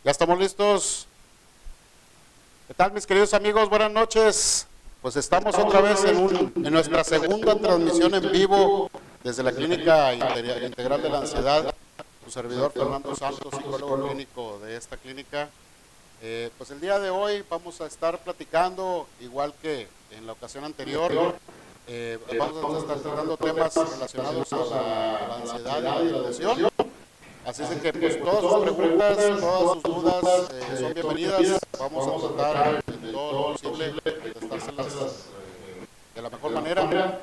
Ya estamos listos. ¿Qué tal, mis queridos amigos? Buenas noches. Pues estamos otra vez en nuestra segunda transmisión en vivo desde la Clínica Integral de la Ansiedad. Su servidor Fernando Santos, psicólogo clínico de esta clínica. Pues el día de hoy vamos a estar platicando, igual que en la ocasión anterior, vamos a estar tratando temas relacionados a la ansiedad y la depresión. Así es que pues todas sus preguntas, todas sus dudas son bienvenidas. Vamos a tratar en todo lo posible de contestárselas de la mejor manera.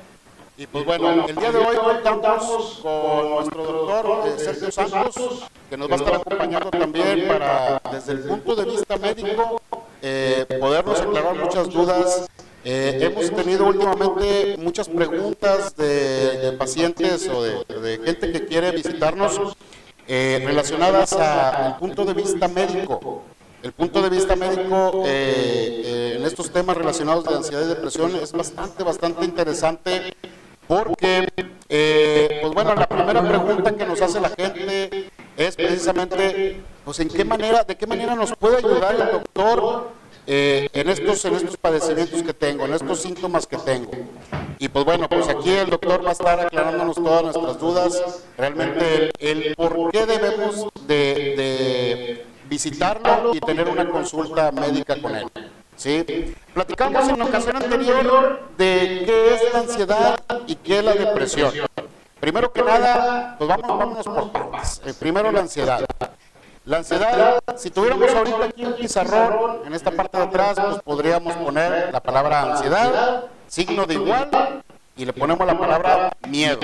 Y pues bueno, el día de hoy contamos con nuestro doctor Sergio Santos, que nos va a estar acompañando también para, desde el punto de vista médico, podernos aclarar muchas dudas. Hemos tenido últimamente muchas preguntas de pacientes o de gente que quiere visitarnos relacionadas al punto de vista médico. El punto de vista médico en estos temas relacionados de ansiedad y depresión es bastante interesante. Porque, pues bueno, la primera pregunta que nos hace la gente es precisamente, pues de qué manera nos puede ayudar el doctor en estos padecimientos que tengo, en estos síntomas que tengo. Y pues bueno, pues aquí el doctor va a estar aclarándonos todas nuestras dudas, realmente el por qué debemos de visitarlo y tener una consulta médica con él. ¿Sí? Platicamos en la ocasión anterior de qué es la ansiedad y qué es la depresión. Primero que nada, pues vámonos por partes. Primero la ansiedad. La ansiedad, si tuviéramos ahorita aquí un pizarrón, en esta parte de atrás, pues podríamos poner la palabra ansiedad, signo de igual, y le ponemos la palabra miedo.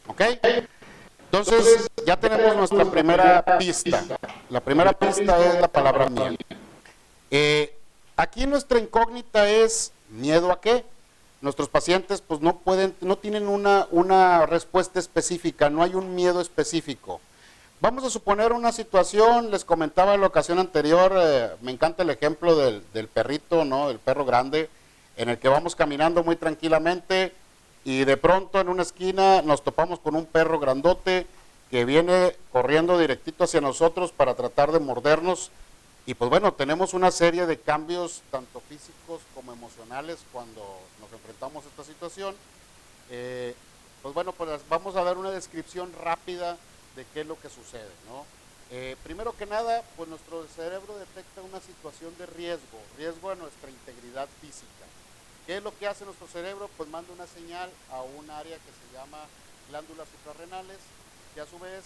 ¿Ok? Entonces, ya tenemos nuestra primera pista. La primera pista es la palabra miedo. Aquí nuestra incógnita es, ¿miedo a qué? Nuestros pacientes pues no tienen una respuesta específica, no hay un miedo específico. Vamos a suponer una situación, les comentaba en la ocasión anterior, me encanta el ejemplo del perrito, ¿no? El perro grande, en el que vamos caminando muy tranquilamente y de pronto en una esquina nos topamos con un perro grandote que viene corriendo directito hacia nosotros para tratar de mordernos. Y pues bueno, tenemos una serie de cambios, tanto físicos como emocionales, cuando nos enfrentamos a esta situación. Pues bueno, pues vamos a dar una descripción rápida de qué es lo que sucede, ¿no? Primero que nada, pues nuestro cerebro detecta una situación de riesgo a nuestra integridad física. ¿Qué es lo que hace nuestro cerebro? Pues manda una señal a un área que se llama glándulas suprarrenales, que a su vez,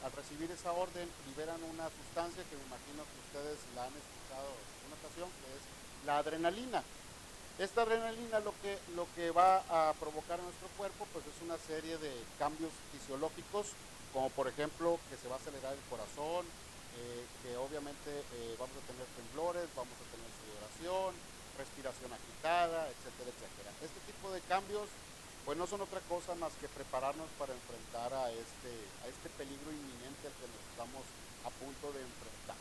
al recibir esa orden, liberan una sustancia que me imagino que ustedes la han escuchado en una ocasión, que es la adrenalina. Esta adrenalina lo que va a provocar en nuestro cuerpo, pues es una serie de cambios fisiológicos, como por ejemplo que se va a acelerar el corazón, que obviamente vamos a tener temblores, vamos a tener sudoración, respiración agitada, etcétera, etcétera. Este tipo de cambios pues no son otra cosa más que prepararnos para enfrentar a este peligro inminente al que nos estamos a punto de enfrentar.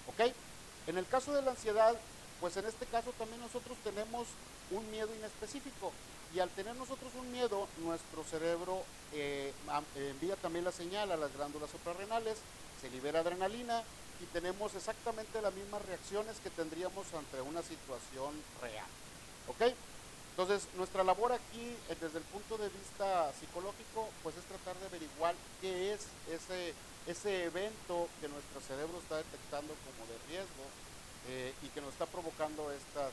¿Ok? En el caso de la ansiedad, pues en este caso también nosotros tenemos un miedo inespecífico, y al tener nosotros un miedo, nuestro cerebro envía también la señal a las glándulas suprarrenales, se libera adrenalina y tenemos exactamente las mismas reacciones que tendríamos ante una situación real. ¿Ok? Entonces, nuestra labor aquí, desde el punto de vista psicológico, pues es tratar de averiguar qué es ese evento que nuestro cerebro está detectando como de riesgo y que nos está provocando estos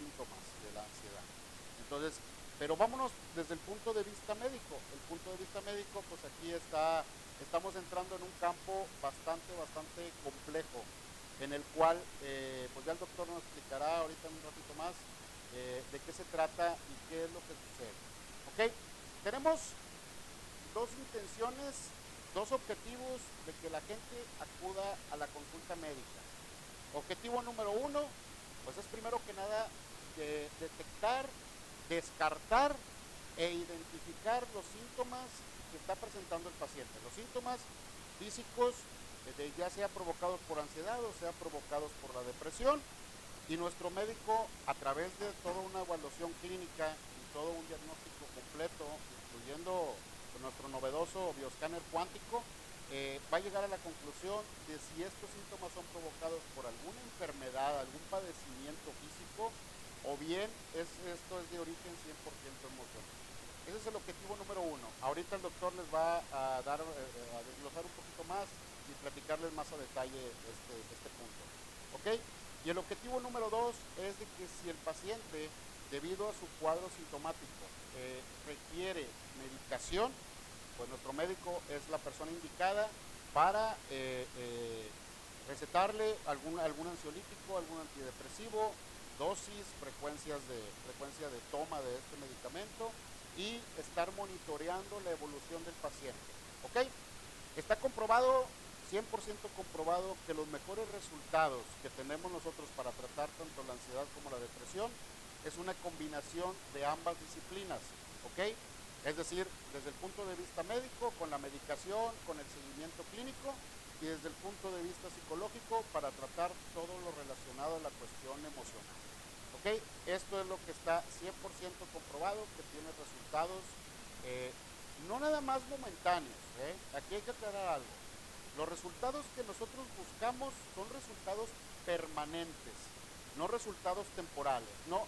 síntomas de la ansiedad. Entonces, pero vámonos desde el punto de vista médico. El punto de vista médico, pues aquí estamos entrando en un campo bastante complejo, en el cual, pues ya el doctor nos explicará ahorita en un ratito más, de qué se trata y qué es lo que sucede. ¿Ok? Tenemos dos intenciones, dos objetivos de que la gente acuda a la consulta médica. Objetivo número uno, pues es primero que nada detectar, descartar e identificar los síntomas que está presentando el paciente. Los síntomas físicos, ya sea provocados por ansiedad o sea provocados por la depresión. Y nuestro médico, a través de toda una evaluación clínica y todo un diagnóstico completo, incluyendo nuestro novedoso bioscáner cuántico, va a llegar a la conclusión de si estos síntomas son provocados por alguna enfermedad, algún padecimiento físico, o bien esto es de origen 100% emocional. Ese es el objetivo número uno. Ahorita el doctor les va a a desglosar un poquito más y platicarles más a detalle este punto. ¿Ok? Y el objetivo número dos es de que si el paciente, debido a su cuadro sintomático, requiere medicación, pues nuestro médico es la persona indicada para recetarle algún ansiolítico, algún antidepresivo, dosis, frecuencia de toma de este medicamento y estar monitoreando la evolución del paciente. ¿Ok? Está comprobado, 100% comprobado, que los mejores resultados que tenemos nosotros para tratar tanto la ansiedad como la depresión es una combinación de ambas disciplinas. ¿Ok? Es decir, desde el punto de vista médico, con la medicación, con el seguimiento clínico, y desde el punto de vista psicológico para tratar todo lo relacionado a la cuestión emocional. ¿Ok? Esto es lo que está 100% comprobado, que tiene resultados no nada más momentáneos. Aquí hay que aclarar algo. Los resultados que nosotros buscamos son resultados permanentes, no resultados temporales. No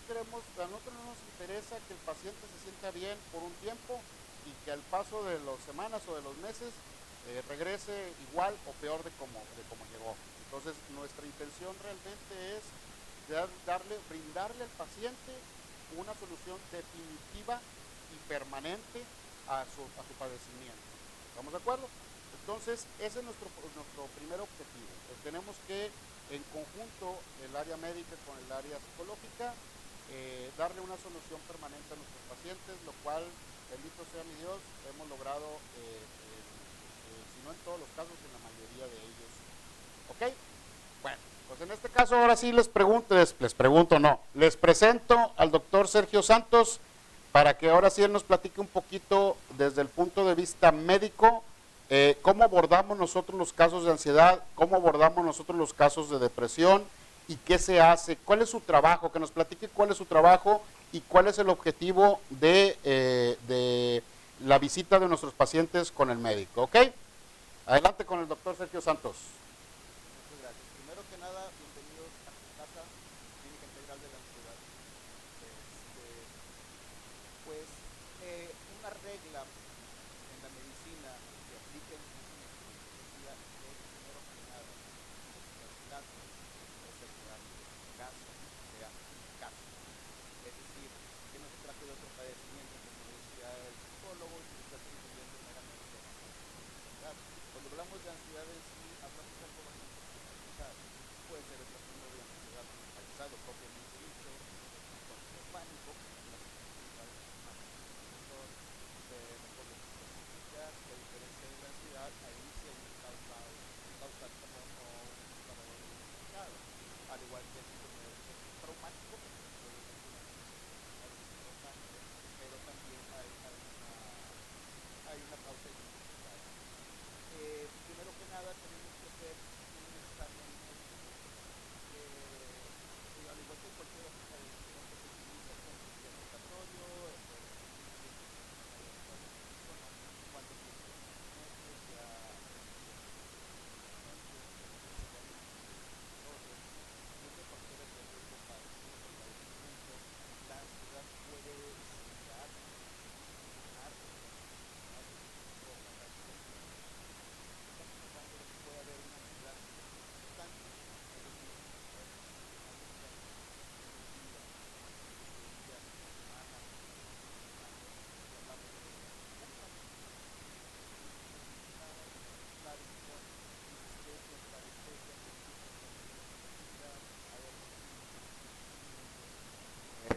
queremos, a nosotros no nos interesa que el paciente se sienta bien por un tiempo y que al paso de las semanas o de los meses regrese igual o peor de como llegó. Entonces, nuestra intención realmente es brindarle al paciente una solución definitiva y permanente a su padecimiento. ¿Estamos de acuerdo? Entonces, ese es nuestro primer objetivo. Tenemos que, en conjunto, el área médica con el área psicológica, darle una solución permanente a nuestros pacientes, lo cual, bendito sea mi Dios, hemos logrado, si no en todos los casos, en la mayoría de ellos. ¿Ok? Bueno, pues en este caso ahora sí les presento al doctor Sergio Santos para que ahora sí él nos platique un poquito desde el punto de vista médico, cómo abordamos nosotros los casos de ansiedad, cómo abordamos nosotros los casos de depresión y qué se hace, cuál es su trabajo, que nos platique cuál es su trabajo y cuál es el objetivo de la visita de nuestros pacientes con el médico. ¿Ok? Adelante con el doctor Sergio Santos. Muchas gracias. Primero que nada, bienvenidos a su casa, Clínica Integral de la Ansiedad. Pues una regla en la medicina que aplica en psicología es, primero que nada, el caso es el caso, caso sea caso. Es decir, que no se trate de otro padecimiento, como decía el psicólogo, y se trate incluyendo meramente ansiedad. Cuando hablamos de ansiedad en sí, hablamos de algo bastante generalizado. Puede ser el trastorno de ansiedad generalizado, propiamente dicho, trastorno de pánico, que son las principales más comunes son, mejor clasificar la diferencia de la ansiedad, ahí sí hay un causal, perdón, o un disparador identificado, al igual que el síndrome del estrés traumático, que se puede mencionar importante, pero también hay una causa identificada. Primero que nada tenemos que hacer un examen médico, al igual que cualquier otro padecimiento que se utiliza con interrogatorio, cuánto tiempo de tratamiento, ya muchos factores de riesgo para el padecimiento. La ansiedad puede similar, funcionar, por la reacción. Estamos hablando de que puede haber una ansiedad constante, es decir, una ansiedad día, días, semanas, años, y hablamos de que se preocupan, claro, con resistencias, parestesias, hay algunos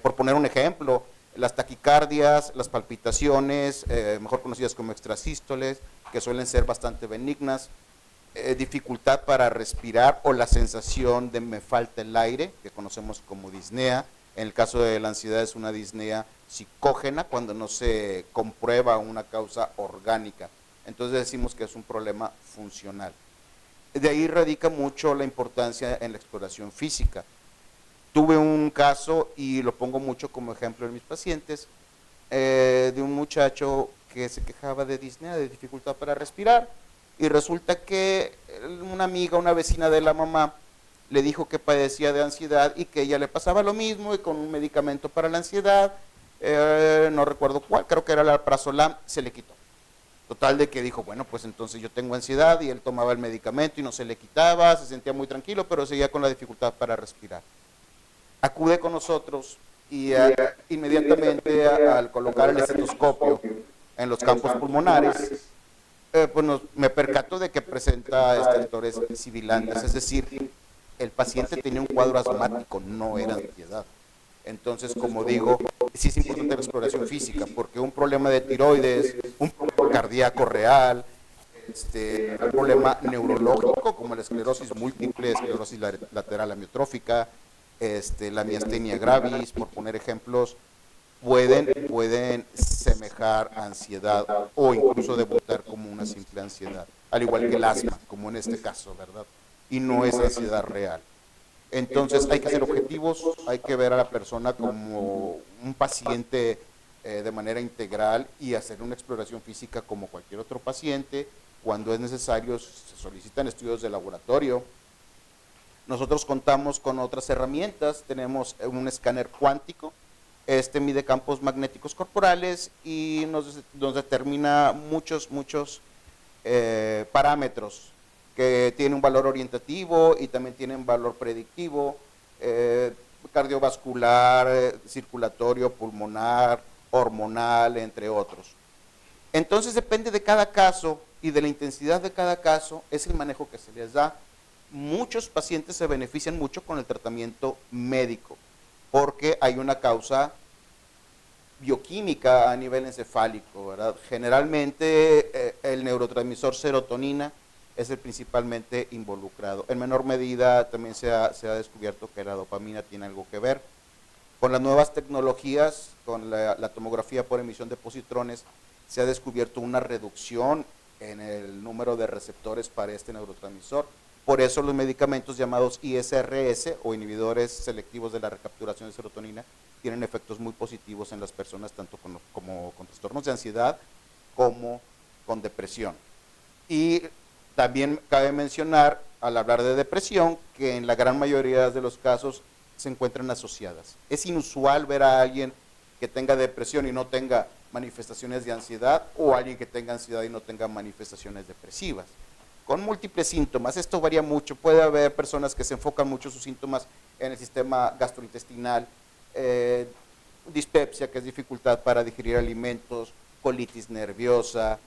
por poner un ejemplo, las taquicardias, las palpitaciones, mejor conocidas como extrasístoles, que suelen ser bastante benignas, dificultad para respirar o la sensación de me falta el aire, que conocemos como disnea. En el caso de la ansiedad es una disnea psicógena cuando no se comprueba una causa orgánica. Entonces decimos que es un problema funcional. De ahí radica mucho la importancia en la exploración física. Tuve un caso, y lo pongo mucho como ejemplo en mis pacientes, de un muchacho que se quejaba de disnea, de dificultad para respirar, y resulta que una amiga, una vecina de la mamá, le dijo que padecía de ansiedad y que ella le pasaba lo mismo y con un medicamento para la ansiedad, no recuerdo cuál, creo que era el alprazolam, se le quitó. Total de que dijo, bueno, pues entonces yo tengo ansiedad, y él tomaba el medicamento y no se le quitaba, se sentía muy tranquilo, pero seguía con la dificultad para respirar. Acude con nosotros y inmediatamente al colocar el estetoscopio en los campos pulmonares, me percato de que presenta estertores sibilantes, es decir, el paciente tenía un cuadro asmático, no era ansiedad. Entonces, como digo, sí es importante la exploración física, porque un problema de tiroides, un problema cardíaco real, un problema neurológico como la esclerosis múltiple, esclerosis lateral amiotrófica, la miastenia gravis, por poner ejemplos, pueden semejar a ansiedad o incluso debutar como una simple ansiedad, al igual que el asma, como en este caso, ¿verdad? Y no es ansiedad real. Entonces hay que ser objetivos, hay que ver a la persona como un paciente de manera integral y hacer una exploración física como cualquier otro paciente. Cuando es necesario se solicitan estudios de laboratorio. Nosotros contamos con otras herramientas, tenemos un escáner cuántico, mide campos magnéticos corporales y nos determina muchos parámetros que tienen un valor orientativo y también tienen valor predictivo, cardiovascular, circulatorio, pulmonar, hormonal, entre otros. Entonces depende de cada caso y de la intensidad de cada caso, es el manejo que se les da. Muchos pacientes se benefician mucho con el tratamiento médico, porque hay una causa bioquímica a nivel encefálico, ¿verdad? Generalmente el neurotransmisor serotonina es el principalmente involucrado. En menor medida también se ha descubierto que la dopamina tiene algo que ver. Con las nuevas tecnologías, con la tomografía por emisión de positrones, se ha descubierto una reducción en el número de receptores para este neurotransmisor. Por eso los medicamentos llamados ISRS o inhibidores selectivos de la recapturación de serotonina tienen efectos muy positivos en las personas, tanto como con trastornos de ansiedad como con depresión. Y también cabe mencionar, al hablar de depresión, que en la gran mayoría de los casos se encuentran asociadas. Es inusual ver a alguien que tenga depresión y no tenga manifestaciones de ansiedad, o alguien que tenga ansiedad y no tenga manifestaciones depresivas. Con múltiples síntomas, esto varía mucho. Puede haber personas que se enfocan mucho sus síntomas en el sistema gastrointestinal, dispepsia, que es dificultad para digerir alimentos, colitis nerviosa,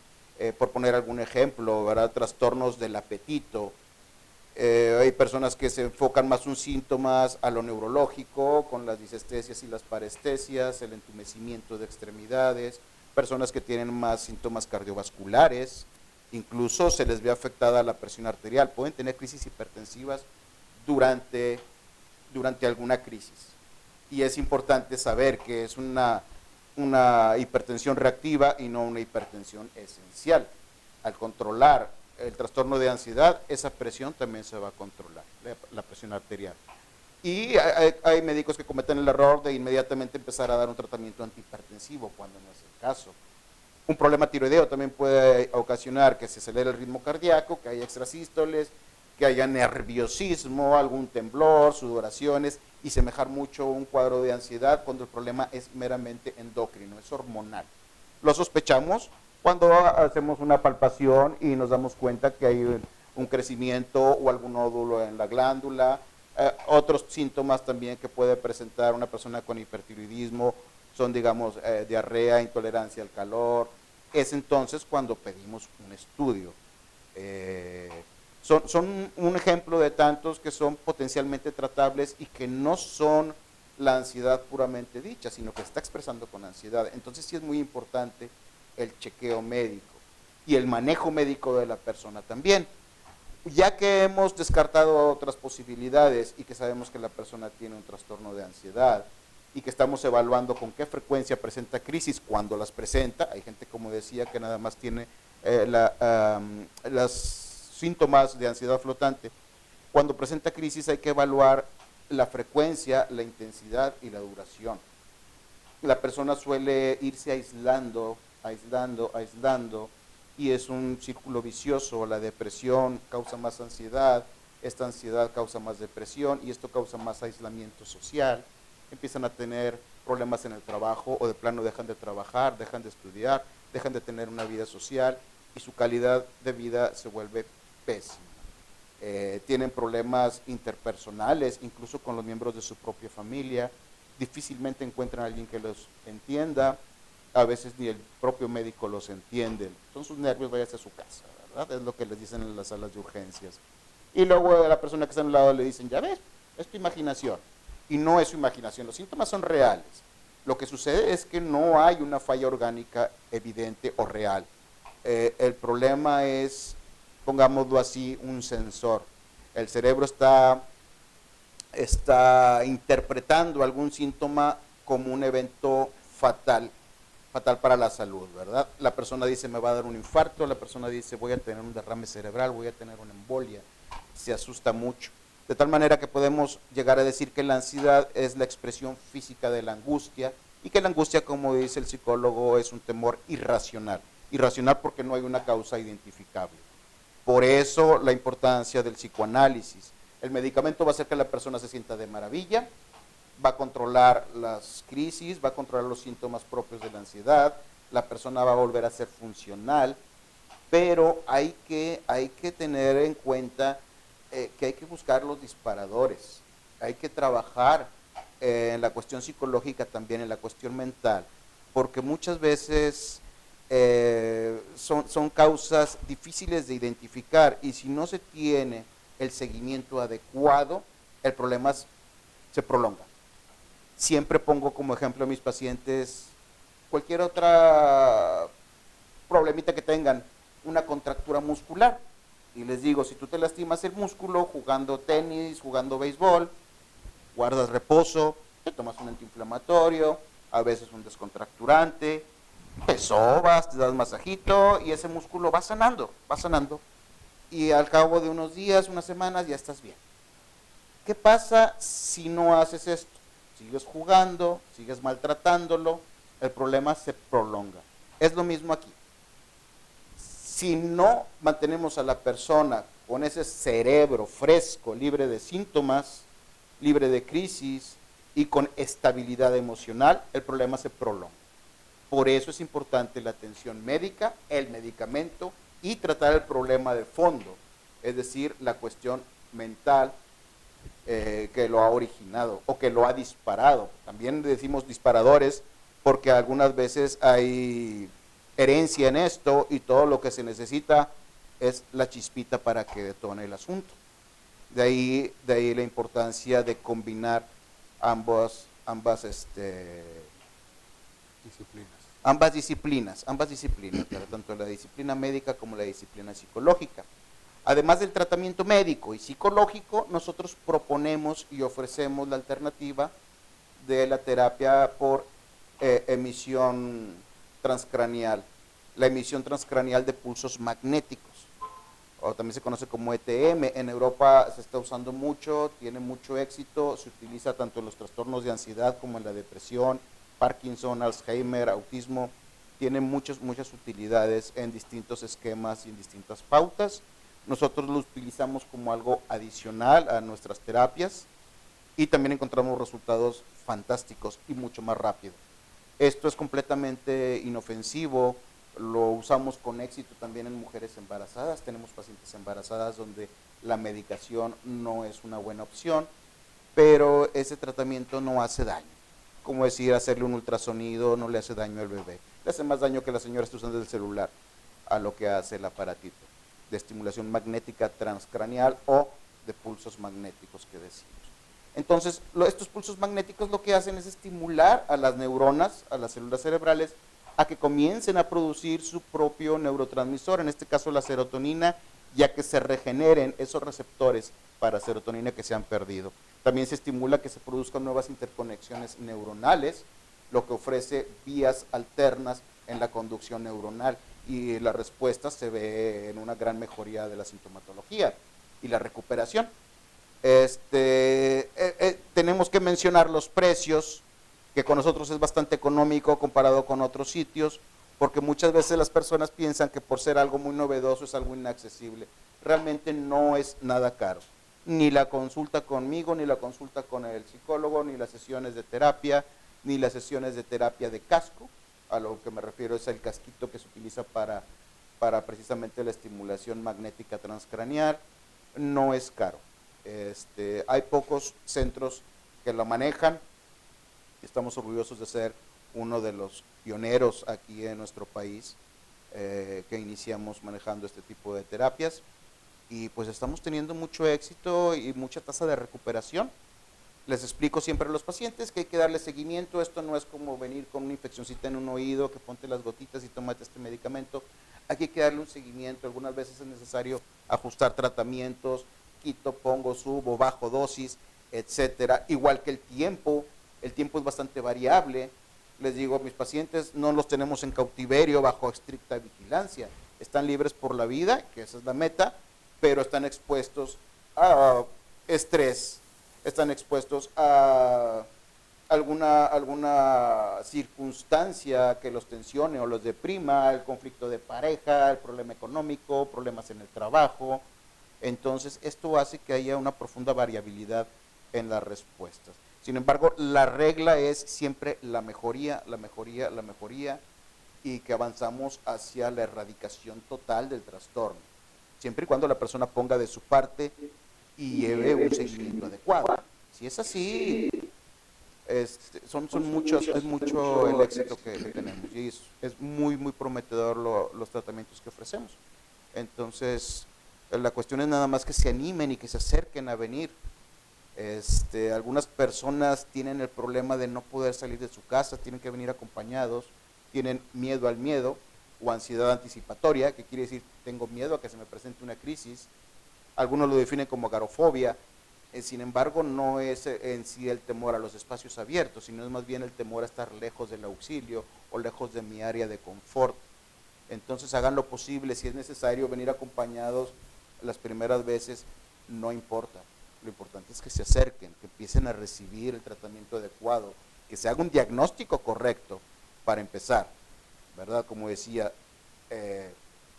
por poner algún ejemplo, ¿verdad? Trastornos del apetito. Hay personas que se enfocan más sus síntomas a lo neurológico, con las disestesias y las parestesias, el entumecimiento de extremidades, personas que tienen más síntomas cardiovasculares, incluso se les ve afectada la presión arterial, pueden tener crisis hipertensivas durante alguna crisis. Y es importante saber que es una hipertensión reactiva y no una hipertensión esencial. Al controlar el trastorno de ansiedad, esa presión también se va a controlar, la presión arterial. Y hay médicos que cometen el error de inmediatamente empezar a dar un tratamiento antihipertensivo cuando no es el caso. Un problema tiroideo también puede ocasionar que se acelere el ritmo cardíaco, que haya extrasístoles, que haya nerviosismo, algún temblor, sudoraciones, y semejar mucho un cuadro de ansiedad cuando el problema es meramente endocrino, es hormonal. Lo sospechamos cuando hacemos una palpación y nos damos cuenta que hay un crecimiento o algún nódulo en la glándula. Otros síntomas también que puede presentar una persona con hipertiroidismo son, digamos, diarrea, intolerancia al calor. Es entonces cuando pedimos un estudio. Son un ejemplo de tantos que son potencialmente tratables y que no son la ansiedad puramente dicha, sino que se está expresando con ansiedad. Entonces sí es muy importante el chequeo médico y el manejo médico de la persona también. Ya que hemos descartado otras posibilidades y que sabemos que la persona tiene un trastorno de ansiedad y que estamos evaluando con qué frecuencia presenta crisis, cuando las presenta, hay gente, como decía, que nada más tiene los síntomas de ansiedad flotante. Cuando presenta crisis hay que evaluar la frecuencia, la intensidad y la duración. La persona suele irse aislando aislando, aislando, y es un círculo vicioso. La depresión causa más ansiedad, esta ansiedad causa más depresión y esto causa más aislamiento social. Empiezan a tener problemas en el trabajo o de plano dejan de trabajar, dejan de estudiar, dejan de tener una vida social y su calidad de vida se vuelve pésima. Tienen problemas interpersonales, incluso con los miembros de su propia familia, difícilmente encuentran a alguien que los entienda, a veces ni el propio médico los entiende. Son sus nervios, váyase a su casa, ¿verdad? Es lo que les dicen en las salas de urgencias. Y luego a la persona que está a un lado le dicen, ya ves, es tu imaginación. Y no es su imaginación, los síntomas son reales. Lo que sucede es que no hay una falla orgánica evidente o real. El problema es, pongámoslo así, un sensor. El cerebro está interpretando algún síntoma como un evento fatal para la salud, ¿verdad? La persona dice, me va a dar un infarto, la persona dice, voy a tener un derrame cerebral, voy a tener una embolia. Se asusta mucho. De tal manera que podemos llegar a decir que la ansiedad es la expresión física de la angustia y que la angustia, como dice el psicólogo, es un temor irracional. Irracional porque no hay una causa identificable. Por eso la importancia del psicoanálisis. El medicamento va a hacer que la persona se sienta de maravilla, va a controlar las crisis, va a controlar los síntomas propios de la ansiedad, la persona va a volver a ser funcional, pero hay que tener en cuenta que hay que buscar los disparadores, hay que trabajar en la cuestión psicológica también, en la cuestión mental, porque muchas veces son causas difíciles de identificar y si no se tiene el seguimiento adecuado, el problema se prolonga. Siempre pongo como ejemplo a mis pacientes cualquier otra problemita que tengan, una contractura muscular. Y les digo, si tú te lastimas el músculo jugando tenis, jugando béisbol, guardas reposo, te tomas un antiinflamatorio, a veces un descontracturante, te sobas, te das masajito y ese músculo va sanando. Y al cabo de unos días, unas semanas, ya estás bien. ¿Qué pasa si no haces esto? Sigues jugando, sigues maltratándolo, el problema se prolonga. Es lo mismo aquí. Si no mantenemos a la persona con ese cerebro fresco, libre de síntomas, libre de crisis y con estabilidad emocional, el problema se prolonga. Por eso es importante la atención médica, el medicamento y tratar el problema de fondo, es decir, la cuestión mental que lo ha originado o que lo ha disparado. También decimos disparadores porque algunas veces hay herencia en esto y todo lo que se necesita es la chispita para que detone el asunto. De ahí la importancia de combinar ambas disciplinas, tanto la disciplina médica como la disciplina psicológica. Además del tratamiento médico y psicológico, nosotros proponemos y ofrecemos la alternativa de la terapia por emisión transcranial, la emisión transcranial de pulsos magnéticos, o también se conoce como ETM. En Europa se está usando mucho, tiene mucho éxito, se utiliza tanto en los trastornos de ansiedad como en la depresión, Parkinson, Alzheimer, autismo, tiene muchas utilidades en distintos esquemas y en distintas pautas. Nosotros lo utilizamos como algo adicional a nuestras terapias y también encontramos resultados fantásticos y mucho más rápido. Esto es completamente inofensivo, lo usamos con éxito también en mujeres embarazadas. Tenemos pacientes embarazadas donde la medicación no es una buena opción, pero ese tratamiento no hace daño. Como decir, hacerle un ultrasonido no le hace daño al bebé, le hace más daño que la señora esté usando el celular a lo que hace el aparatito de estimulación magnética transcraneal o de pulsos magnéticos que decimos. Entonces, estos pulsos magnéticos lo que hacen es estimular a las neuronas, a las células cerebrales, a que comiencen a producir su propio neurotransmisor, en este caso la serotonina, ya que se regeneren esos receptores para serotonina que se han perdido. También se estimula que se produzcan nuevas interconexiones neuronales, lo que ofrece vías alternas en la conducción neuronal. Y la respuesta se ve en una gran mejoría de la sintomatología y la recuperación. Tenemos que mencionar los precios, que con nosotros es bastante económico comparado con otros sitios. porque muchas veces las personas piensan que por ser algo muy novedoso es algo inaccesible. Realmente no es nada caro. Ni la consulta conmigo, ni la consulta con el psicólogo, ni las sesiones de terapia, ni las sesiones de terapia de casco. A lo que me refiero es el casquito que se utiliza para precisamente la estimulación magnética transcraneal. No es caro. Hay pocos centros que lo manejan. Estamos orgullosos de ser uno de los pioneros aquí en nuestro país que iniciamos manejando este tipo de terapias, y pues estamos teniendo mucho éxito y mucha tasa de recuperación. Les explico siempre a los pacientes que hay que darle seguimiento. Esto no es como venir con una infeccióncita en un oído, que ponte las gotitas y tómate este medicamento. Aquí hay que darle un seguimiento. Algunas veces es necesario ajustar tratamientos, quito, pongo, subo, bajo dosis, etcétera. Igual que el tiempo es bastante variable. Les digo a mis pacientes, no los tenemos en cautiverio bajo estricta vigilancia. Están libres por la vida, que esa es la meta, pero están expuestos a estrés, están expuestos a alguna circunstancia que los tensione o los deprima, el conflicto de pareja, el problema económico, problemas en el trabajo. Entonces, esto hace que haya una profunda variabilidad en las respuestas. Sin embargo, la regla es siempre la mejoría, la mejoría, la mejoría, y que avanzamos hacia la erradicación total del trastorno. Siempre y cuando la persona ponga de su parte y lleve un seguimiento adecuado. Si es así, es mucho el éxito que tenemos, y es muy, muy prometedor los tratamientos que ofrecemos. Entonces, la cuestión es nada más que se animen y que se acerquen a venir. Algunas personas tienen el problema de no poder salir de su casa, tienen que venir acompañados, tienen miedo al miedo o ansiedad anticipatoria, que quiere decir tengo miedo a que se me presente una crisis. Algunos lo definen como agorafobia. Sin embargo, no es en sí el temor a los espacios abiertos, sino es más bien el temor a estar lejos del auxilio o lejos de mi área de confort. Entonces hagan lo posible, si es necesario venir acompañados las primeras veces, no importa. Lo importante es que se acerquen, que empiecen a recibir el tratamiento adecuado, que se haga un diagnóstico correcto para empezar, ¿verdad? Como decía,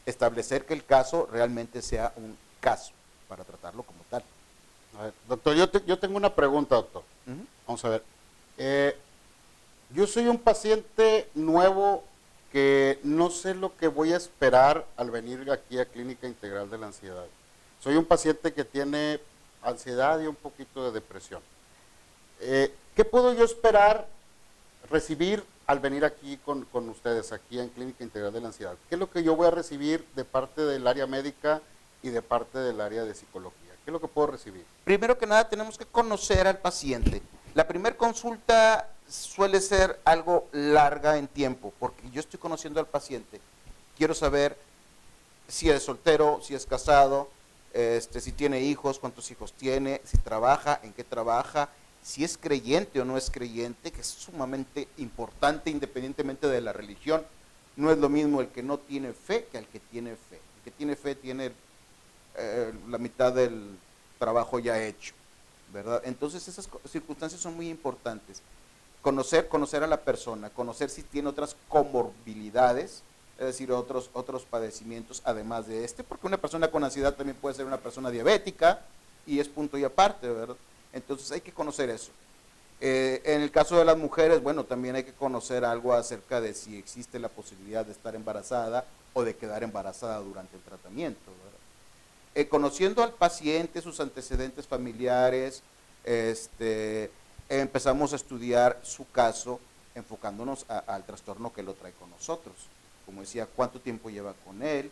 establecer que el caso realmente sea un caso para tratarlo como tal. A ver, doctor, yo tengo una pregunta, doctor. Vamos a ver. Yo soy un paciente nuevo que no sé lo que voy a esperar al venir aquí a Clínica Integral de la Ansiedad. Soy un paciente que tiene ansiedad y un poquito de depresión. ¿Qué puedo yo esperar recibir al venir aquí con ustedes, aquí en Clínica Integral de la Ansiedad? ¿Qué es lo que yo voy a recibir de parte del área médica y de parte del área de psicología? ¿Qué es lo que puedo recibir? Primero que nada tenemos que conocer al paciente. La primera consulta suele ser algo larga en tiempo, porque yo estoy conociendo al paciente. Quiero saber si es soltero, si es casado, si tiene hijos, cuántos hijos tiene, si trabaja, en qué trabaja, si es creyente o no es creyente, que es sumamente importante independientemente de la religión. No es lo mismo el que no tiene fe que el que tiene fe. El que tiene fe tiene la mitad del trabajo ya hecho, ¿verdad? Entonces esas circunstancias son muy importantes. Conocer a la persona, conocer si tiene otras comorbilidades, es decir, otros padecimientos además de porque una persona con ansiedad también puede ser una persona diabética y es punto y aparte, ¿verdad? Entonces hay que conocer eso. En el caso de las mujeres, bueno, también hay que conocer algo acerca de si existe la posibilidad de estar embarazada o de quedar embarazada durante el tratamiento, ¿verdad? Conociendo al paciente, sus antecedentes familiares, empezamos a estudiar su caso enfocándonos al trastorno que lo trae con nosotros. Como decía, cuánto tiempo lleva con él,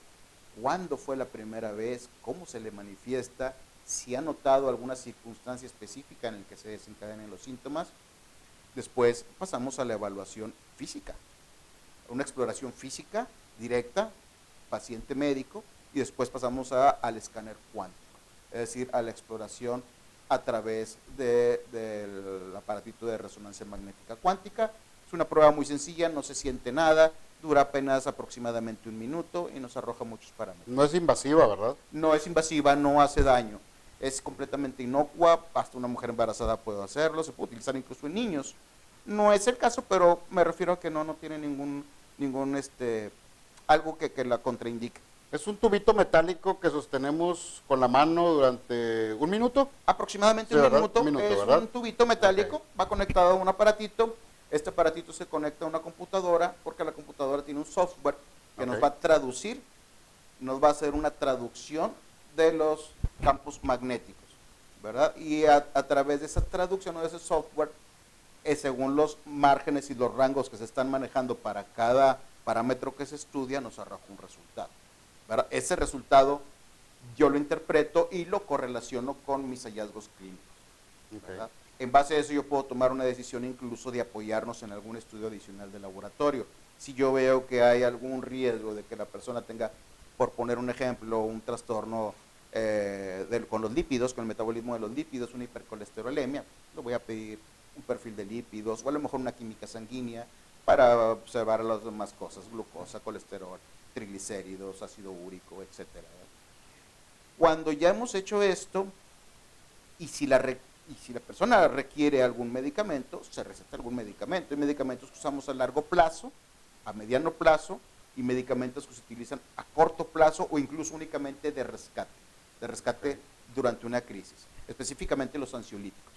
cuándo fue la primera vez, cómo se le manifiesta, si ha notado alguna circunstancia específica en la que se desencadenen los síntomas. Después pasamos a la evaluación física, una exploración física directa, paciente médico, y después pasamos al escáner cuántico, es decir, a la exploración a través del aparatito de resonancia magnética cuántica. Es una prueba muy sencilla, no se siente nada, dura apenas aproximadamente 1 minuto y nos arroja muchos parámetros. No es invasiva, ¿verdad? No es invasiva, no hace daño, es completamente inocua, hasta una mujer embarazada puede hacerlo, se puede utilizar incluso en niños. No es el caso, pero me refiero a que no tiene algo que la contraindique. Es un tubito metálico que sostenemos con la mano durante 1 minuto. Aproximadamente Sí, un ¿verdad? minuto, Un minuto, es ¿verdad? un tubito metálico, Ok. va conectado a un aparatito, este aparatito se conecta a una computadora, porque la computadora tiene un software que nos Ok. va a traducir, nos va a hacer una traducción de los campos magnéticos, ¿verdad? Y a través de esa traducción o de ese software, según los márgenes y los rangos que se están manejando para cada parámetro que se estudia, nos arroja un resultado, ¿verdad? Ese resultado yo lo interpreto y lo correlaciono con mis hallazgos clínicos, ¿verdad? Ok. En base a eso yo puedo tomar una decisión incluso de apoyarnos en algún estudio adicional de laboratorio. Si yo veo que hay algún riesgo de que la persona tenga, por poner un ejemplo, un trastorno con los lípidos, con el metabolismo de los lípidos, una hipercolesterolemia, le voy a pedir un perfil de lípidos o a lo mejor una química sanguínea para observar las demás cosas, glucosa, colesterol, triglicéridos, ácido úrico, etcétera. Cuando ya hemos hecho esto, y si la persona requiere algún medicamento, se receta algún medicamento. Hay medicamentos que usamos a largo plazo, a mediano plazo, y medicamentos que se utilizan a corto plazo o incluso únicamente de rescate durante una crisis, específicamente los ansiolíticos.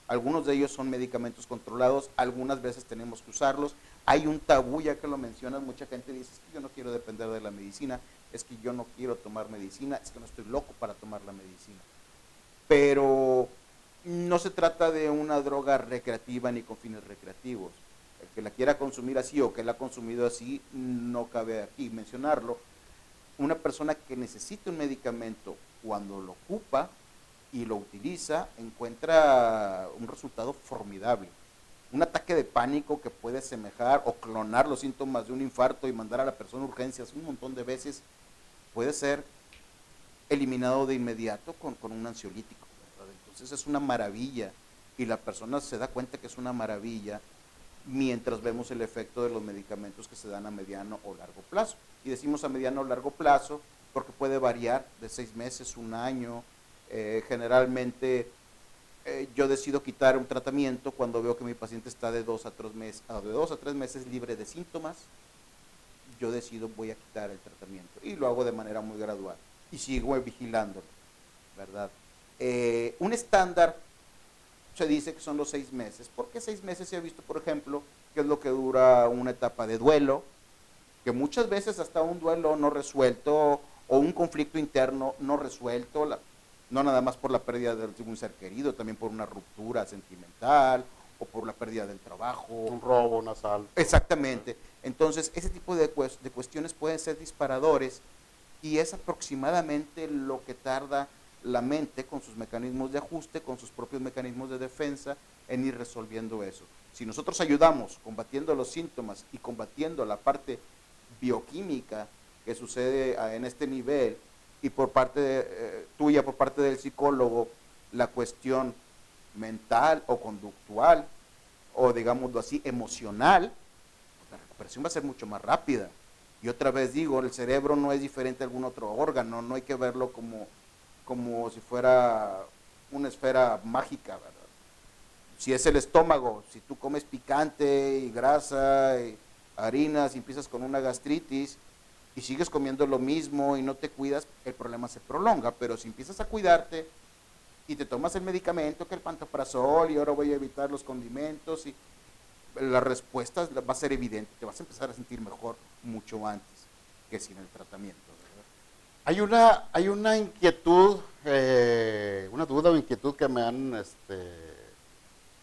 Algunos de ellos son medicamentos controlados, algunas veces tenemos que usarlos. Hay un tabú, ya que lo mencionas, mucha gente dice, es que yo no quiero depender de la medicina, es que yo no quiero tomar medicina, es que no estoy loco para tomar la medicina. Pero no se trata de una droga recreativa ni con fines recreativos. El que la quiera consumir así o que la ha consumido así, no cabe aquí mencionarlo. Una persona que necesita un medicamento cuando lo ocupa y lo utiliza, encuentra un resultado formidable. Un ataque de pánico que puede semejar o clonar los síntomas de un infarto y mandar a la persona a urgencias un montón de veces, puede ser eliminado de inmediato con un ansiolítico, ¿verdad? Entonces es una maravilla y la persona se da cuenta que es una maravilla mientras vemos el efecto de los medicamentos que se dan a mediano o largo plazo. Y decimos a mediano o largo plazo porque puede variar de 6 meses, 1 año. Generalmente yo decido quitar un tratamiento cuando veo que mi paciente está de 2 a 3 meses libre de síntomas. Yo decido voy a quitar el tratamiento y lo hago de manera muy gradual y sigo vigilándolo, ¿verdad? Un estándar se dice que son los 6 meses. ¿Por qué 6 meses? Se ha visto, por ejemplo, que es lo que dura una etapa de duelo, que muchas veces hasta un duelo no resuelto o un conflicto interno no resuelto, no nada más por la pérdida de un ser querido, también por una ruptura sentimental o por la pérdida del trabajo. Un robo, un asalto. Exactamente. Entonces, ese tipo de cuestiones pueden ser disparadores y es aproximadamente lo que tarda la mente con sus mecanismos de ajuste, con sus propios mecanismos de defensa en ir resolviendo eso. Si nosotros ayudamos combatiendo los síntomas y combatiendo la parte bioquímica que sucede en este nivel y por parte tuya, por parte del psicólogo, la cuestión mental o conductual o digámoslo así, emocional, la recuperación va a ser mucho más rápida. Y otra vez digo, el cerebro no es diferente a algún otro órgano, no hay que verlo como si fuera una esfera mágica, ¿verdad? Si es el estómago, si tú comes picante y grasa y harinas y empiezas con una gastritis y sigues comiendo lo mismo y no te cuidas, el problema se prolonga. Pero si empiezas a cuidarte y te tomas el medicamento, que el pantoprazol, y ahora voy a evitar los condimentos, y la respuesta va a ser evidente, te vas a empezar a sentir mejor mucho antes que sin el tratamiento, ¿verdad? Hay una inquietud, una duda o inquietud que me han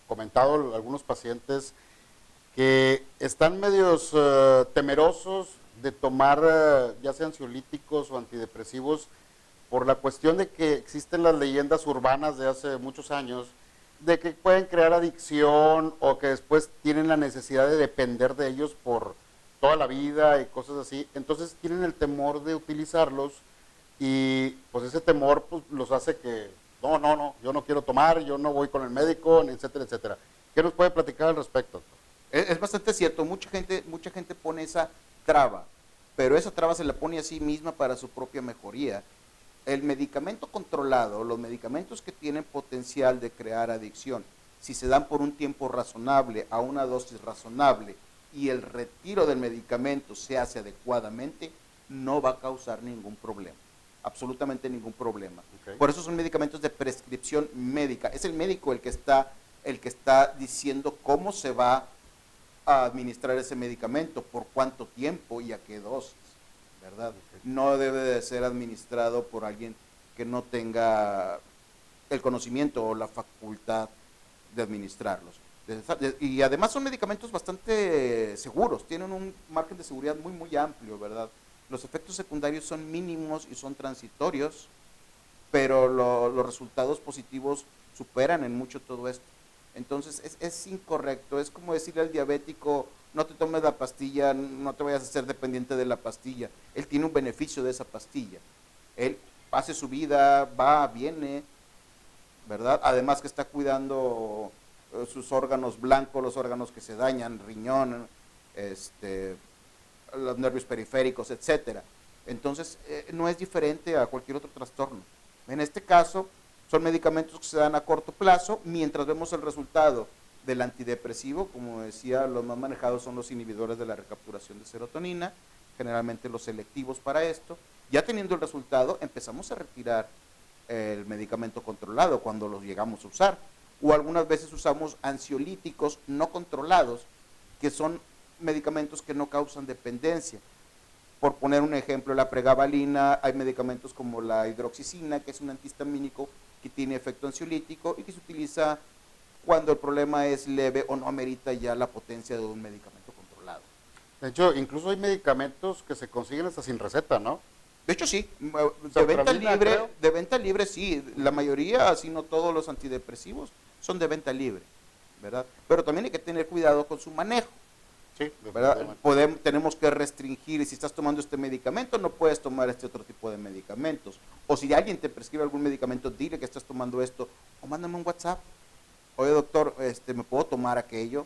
comentado algunos pacientes que están medios temerosos de tomar ya sean ansiolíticos o antidepresivos por la cuestión de que existen las leyendas urbanas de hace muchos años de que pueden crear adicción o que después tienen la necesidad de depender de ellos por toda la vida y cosas así. Entonces tienen el temor de utilizarlos y pues ese temor pues, los hace que no, yo no quiero tomar, yo no voy con el médico, etcétera, etcétera. ¿Qué nos puede platicar al respecto? Es bastante cierto, mucha gente pone esa traba, pero esa traba se la pone a sí misma para su propia mejoría. El medicamento controlado, los medicamentos que tienen potencial de crear adicción, si se dan por un tiempo razonable, a una dosis razonable y el retiro del medicamento se hace adecuadamente, no va a causar ningún problema, absolutamente ningún problema. Okay. Por eso son medicamentos de prescripción médica. Es el médico el que está diciendo cómo se va a administrar ese medicamento, por cuánto tiempo y a qué dosis, ¿verdad? Okay. No debe de ser administrado por alguien que no tenga el conocimiento o la facultad de administrarlos. Y además son medicamentos bastante seguros, tienen un margen de seguridad muy, muy amplio, ¿verdad? Los efectos secundarios son mínimos y son transitorios, pero los resultados positivos superan en mucho todo esto. Entonces es incorrecto, es como decirle al diabético, no te tomes la pastilla, no te vayas a ser dependiente de la pastilla. Él tiene un beneficio de esa pastilla. Él hace su vida, va, viene, ¿verdad? Además que está cuidando sus órganos blancos, los órganos que se dañan, riñón, los nervios periféricos, etcétera. Entonces, no es diferente a cualquier otro trastorno. En este caso, son medicamentos que se dan a corto plazo, mientras vemos el resultado del antidepresivo. Como decía, los más manejados son los inhibidores de la recapturación de serotonina, generalmente los selectivos para esto. Ya teniendo el resultado, empezamos a retirar el medicamento controlado cuando los llegamos a usar. O algunas veces usamos ansiolíticos no controlados, que son medicamentos que no causan dependencia. Por poner un ejemplo, la pregabalina, hay medicamentos como la hidroxicina, que es un antihistamínico que tiene efecto ansiolítico y que se utiliza cuando el problema es leve o no amerita ya la potencia de un medicamento controlado. De hecho, incluso hay medicamentos que se consiguen hasta sin receta, ¿no? De hecho, sí, de venta libre sí, la mayoría, si no todos los antidepresivos son de venta libre, ¿verdad? Pero también hay que tener cuidado con su manejo. Sí, ¿verdad? Tenemos que restringir, si estás tomando este medicamento, no puedes tomar este otro tipo de medicamentos. O si alguien te prescribe algún medicamento, dile que estás tomando esto, o mándame un WhatsApp. Oye, doctor, ¿me puedo tomar aquello?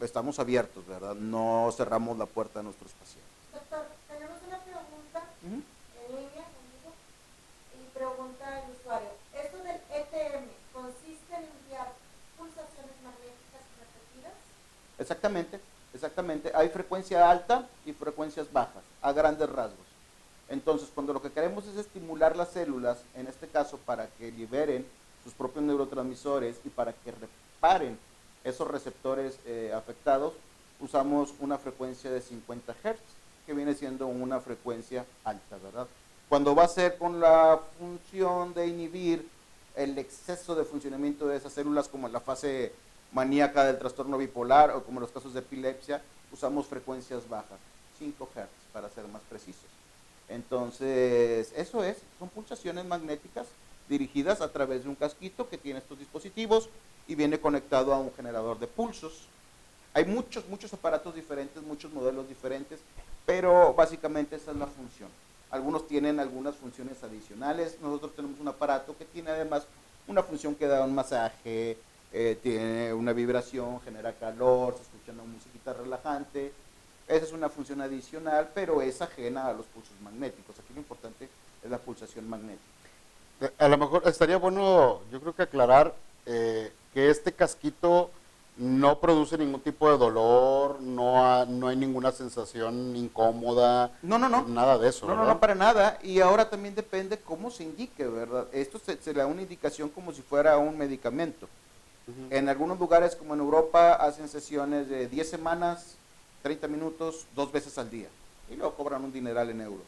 Estamos abiertos, ¿verdad? No cerramos la puerta a nuestros pacientes. Doctor, tenemos una pregunta en línea conmigo y pregunta el usuario. ¿Esto del ETM consiste en enviar pulsaciones magnéticas repetidas? Exactamente. Hay frecuencia alta y frecuencias bajas, a grandes rasgos. Entonces, cuando lo que queremos es estimular las células, en este caso para que liberen sus propios neurotransmisores y para que reparen esos receptores afectados, usamos una frecuencia de 50 Hz, que viene siendo una frecuencia alta, ¿verdad? Cuando va a ser con la función de inhibir el exceso de funcionamiento de esas células, como en la fase maníaca del trastorno bipolar o como en los casos de epilepsia, usamos frecuencias bajas, 5 Hz para ser más precisos. Entonces, son pulsaciones magnéticas dirigidas a través de un casquito que tiene estos dispositivos y viene conectado a un generador de pulsos. Hay muchos aparatos diferentes, muchos modelos diferentes, pero básicamente esa es la función. Algunos tienen algunas funciones adicionales. Nosotros tenemos un aparato que tiene además una función que da un masaje, tiene una vibración, genera calor, se escucha una musiquita relajante. Esa es una función adicional, pero es ajena a los pulsos magnéticos. Aquí lo importante es la pulsación magnética. A lo mejor estaría bueno, yo creo que aclarar que este casquito no produce ningún tipo de dolor, no hay ninguna sensación incómoda, no. Nada de eso, No, para nada. Y ahora también depende cómo se indique, ¿verdad? Esto se le da una indicación como si fuera un medicamento. En algunos lugares, como en Europa, hacen sesiones de 10 semanas, 30 minutos, 2 veces al día. Y luego cobran un dineral en euros.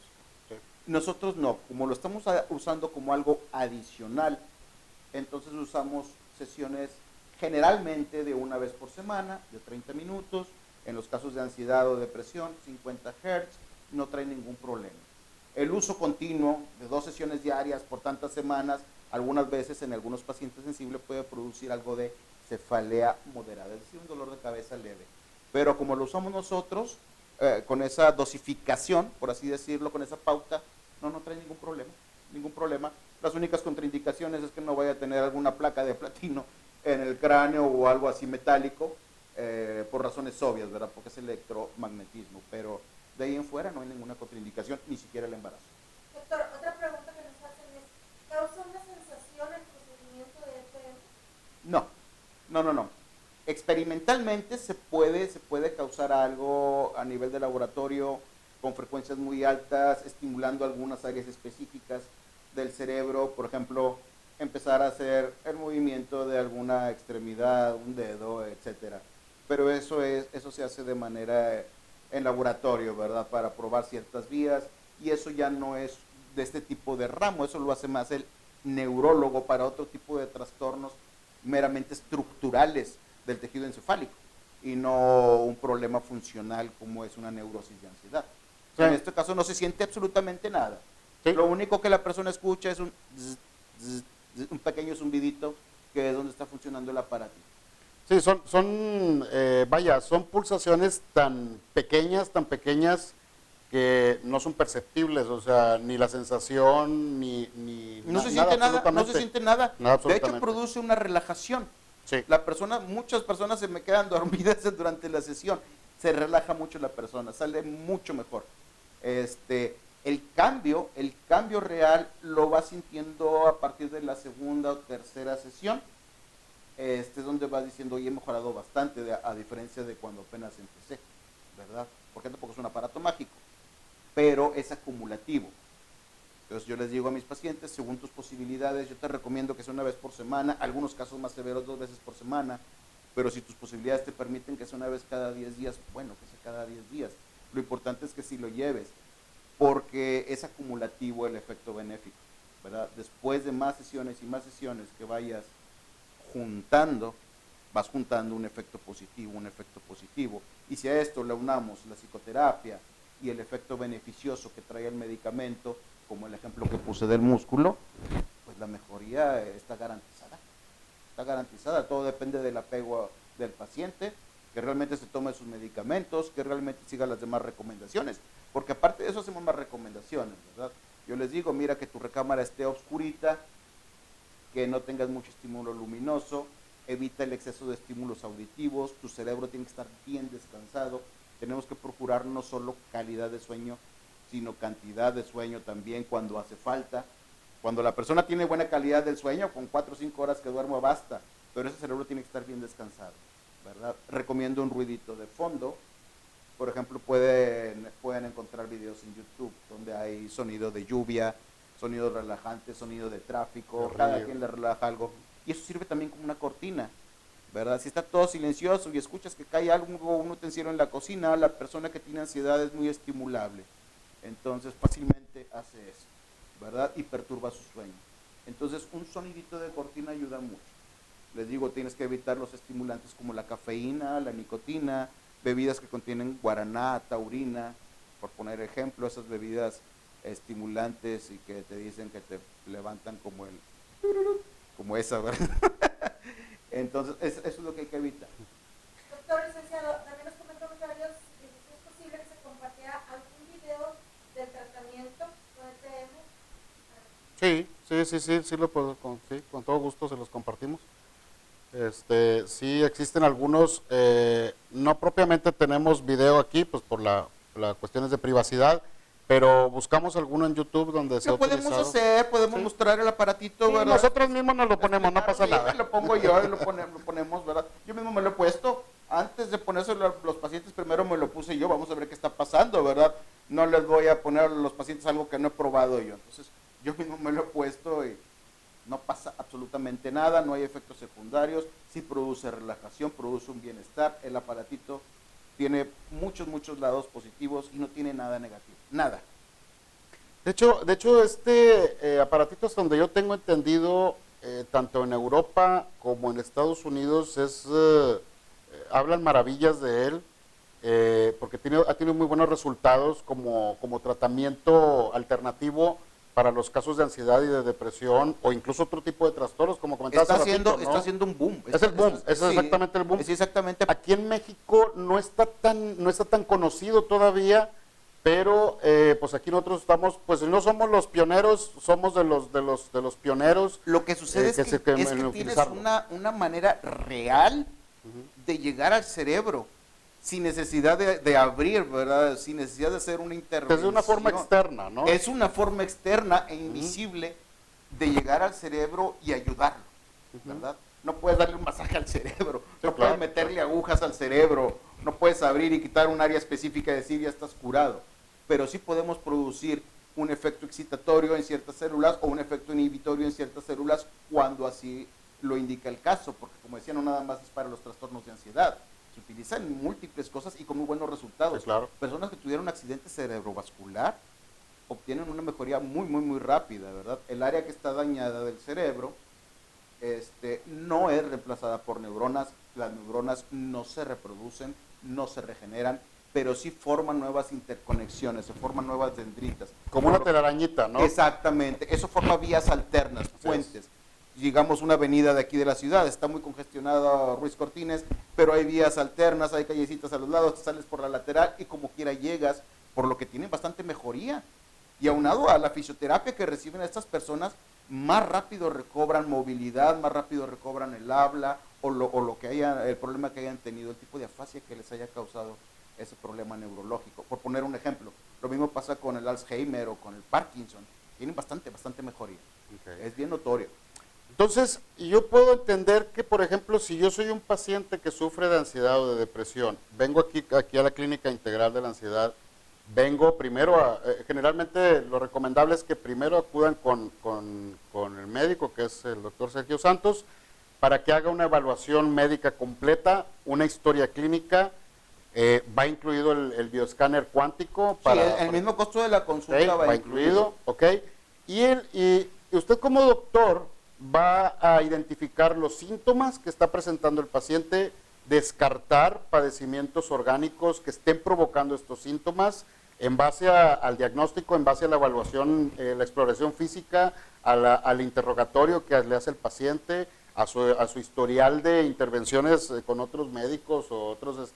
Nosotros no, como lo estamos usando como algo adicional, entonces usamos sesiones generalmente de una vez por semana, de 30 minutos, en los casos de ansiedad o depresión, 50 Hz, no trae ningún problema. El uso continuo de 2 sesiones diarias por tantas semanas, algunas veces en algunos pacientes sensibles puede producir algo de cefalea moderada, es decir, un dolor de cabeza leve. Pero como lo usamos nosotros, con esa dosificación, por así decirlo, con esa pauta, no trae ningún problema. Las únicas contraindicaciones es que no vaya a tener alguna placa de platino en el cráneo o algo así metálico, por razones obvias, ¿verdad? Porque es electromagnetismo, pero de ahí en fuera no hay ninguna contraindicación, ni siquiera el embarazo. Doctor, otra pregunta que nos hacen es, ¿causa una sensación el procedimiento de ETM? No. Experimentalmente se puede causar algo a nivel de laboratorio con frecuencias muy altas, estimulando algunas áreas específicas del cerebro, por ejemplo, empezar a hacer el movimiento de alguna extremidad, un dedo, etcétera. Pero eso se hace de manera en laboratorio, ¿verdad? Para probar ciertas vías, y eso ya no es de este tipo de ramo, eso lo hace más el neurólogo para otro tipo de trastornos meramente estructurales del tejido encefálico y no un problema funcional como es una neurosis de ansiedad. Sí. En este caso no se siente absolutamente nada. Sí. Lo único que la persona escucha es un zzz, zzz, un pequeño zumbidito, que es donde está funcionando el aparatito. Sí, son pulsaciones tan pequeñas que no son perceptibles, o sea, ni la sensación, ni No se siente nada, no se siente nada. Nada, De hecho, absolutamente. produce una relajación. Sí. Muchas personas se me quedan dormidas durante la sesión. Se relaja mucho la persona, sale mucho mejor. El cambio real lo va sintiendo a partir de la segunda o tercera sesión. Es donde vas diciendo, oye, he mejorado bastante, a diferencia de cuando apenas empecé, ¿verdad? Porque tampoco es un aparato mágico, pero es acumulativo. Entonces yo les digo a mis pacientes, según tus posibilidades, yo te recomiendo que sea una vez por semana, algunos casos más severos 2 veces por semana, pero si tus posibilidades te permiten que sea una vez cada 10 días, bueno, que sea cada 10 días. Lo importante es que si lo lleves, porque es acumulativo el efecto benéfico, ¿verdad? Después de más sesiones y más sesiones que vayas juntando, vas juntando un efecto positivo, y si a esto le unamos la psicoterapia y el efecto beneficioso que trae el medicamento, como el ejemplo que puse del músculo, pues la mejoría está garantizada, todo depende del apego del paciente, que realmente se tome sus medicamentos, que realmente siga las demás recomendaciones, porque aparte de eso hacemos más recomendaciones, ¿verdad? Yo les digo, mira que tu recámara esté oscurita, que no tengas mucho estímulo luminoso, evita el exceso de estímulos auditivos, tu cerebro tiene que estar bien descansado, tenemos que procurar no solo calidad de sueño, sino cantidad de sueño también cuando hace falta. Cuando la persona tiene buena calidad del sueño, con 4 o 5 horas que duermo basta, pero ese cerebro tiene que estar bien descansado, ¿verdad? Recomiendo un ruidito de fondo. Por ejemplo, pueden encontrar videos en YouTube donde hay sonido de lluvia, sonido relajante, sonido de tráfico, cada quien le relaja algo. Y eso sirve también como una cortina, ¿verdad? Si está todo silencioso y escuchas que cae algo, un utensilio en la cocina, la persona que tiene ansiedad es muy estimulable. Entonces fácilmente hace eso, ¿verdad? Y perturba su sueño. Entonces un sonidito de cortina ayuda mucho. Les digo, tienes que evitar los estimulantes como la cafeína, la nicotina, bebidas que contienen guaraná, taurina, por poner ejemplo, esas bebidas estimulantes y que te dicen que te levantan como esa, ¿verdad? Entonces, eso es lo que hay que evitar. Doctor licenciado, también nos comentó varios si es posible que se compartiera algún video del tratamiento con ETM. Sí, con todo gusto se los compartimos. Sí existen algunos, no propiamente tenemos video aquí, pues por las cuestiones de privacidad, pero buscamos alguno en YouTube donde se ha podemos utilizado. hacer, podemos Sí. mostrar el aparatito, Sí, ¿verdad? nosotros mismos nos lo ponemos, no pasa Sí, nada. lo pongo yo y lo ponemos, ¿verdad? Yo mismo me lo he puesto. Antes de ponérselo a los pacientes, primero me lo puse yo, vamos a ver qué está pasando, ¿verdad? No les voy a poner a los pacientes algo que no he probado yo. Entonces, yo mismo me lo he puesto y no pasa absolutamente nada, no hay efectos secundarios, sí produce relajación, produce un bienestar. El aparatito tiene muchos lados positivos y no tiene nada negativo, nada. De hecho aparatito, hasta donde yo tengo entendido, tanto en Europa como en Estados Unidos, hablan maravillas de él, porque ha tenido muy buenos resultados como tratamiento alternativo para los casos de ansiedad y de depresión, o incluso otro tipo de trastornos, como comentabas hace ratito, ¿no? Está haciendo un boom. Es el boom, es sí, exactamente el boom. Es exactamente. Aquí en México no está tan conocido todavía, pero pues aquí nosotros estamos, pues no somos los pioneros, somos de los pioneros. Lo que sucede es que tienes una manera real de llegar al cerebro, sin necesidad de abrir, ¿verdad? Sin necesidad de hacer una intervención. Es de una forma externa, ¿no? Es una forma externa e invisible de llegar al cerebro y ayudarlo, ¿verdad? no puedes darle un masaje al cerebro, no claro, puedes meterle agujas al cerebro, no puedes abrir y quitar un área específica y decir ya estás curado, pero sí podemos producir un efecto excitatorio en ciertas células o un efecto inhibitorio en ciertas células cuando así lo indica el caso, porque como decía, no nada más es para los trastornos de ansiedad, se utilizan en múltiples cosas y con muy buenos resultados. Sí, claro. Personas que tuvieron un accidente cerebrovascular obtienen una mejoría muy rápida, ¿verdad? El área que está dañada del cerebro no es reemplazada por neuronas, las neuronas no se reproducen, no se regeneran, pero sí forman nuevas interconexiones, se forman nuevas dendritas. Como una telarañita, ¿no? Exactamente, eso forma vías alternas, puentes. Digamos una avenida de aquí de la ciudad, está muy congestionada Ruiz Cortines, pero hay vías alternas, hay callecitas a los lados, te sales por la lateral y como quiera llegas, por lo que tienen bastante mejoría. Y aunado a la fisioterapia que reciben estas personas, más rápido recobran movilidad, más rápido recobran el habla o lo que haya, el problema que hayan tenido, el tipo de afasia que les haya causado ese problema neurológico. Por poner un ejemplo, lo mismo pasa con el Alzheimer o con el Parkinson, tienen bastante mejoría. Okay. Es bien notorio. Entonces, yo puedo entender que, por ejemplo, si yo soy un paciente que sufre de ansiedad o de depresión, vengo aquí a la Clínica Integral de la Ansiedad, vengo primero generalmente lo recomendable es que primero acudan con el médico, que es el doctor Sergio Santos, para que haga una evaluación médica completa, una historia clínica, va incluido el bioescáner cuántico. Para, el mismo costo de la consulta va incluido. Ok. Y usted como doctor va a identificar los síntomas que está presentando el paciente, descartar padecimientos orgánicos que estén provocando estos síntomas en base al diagnóstico, en base a la evaluación, la exploración física, al interrogatorio que le hace el paciente, a su historial de intervenciones con otros médicos o otros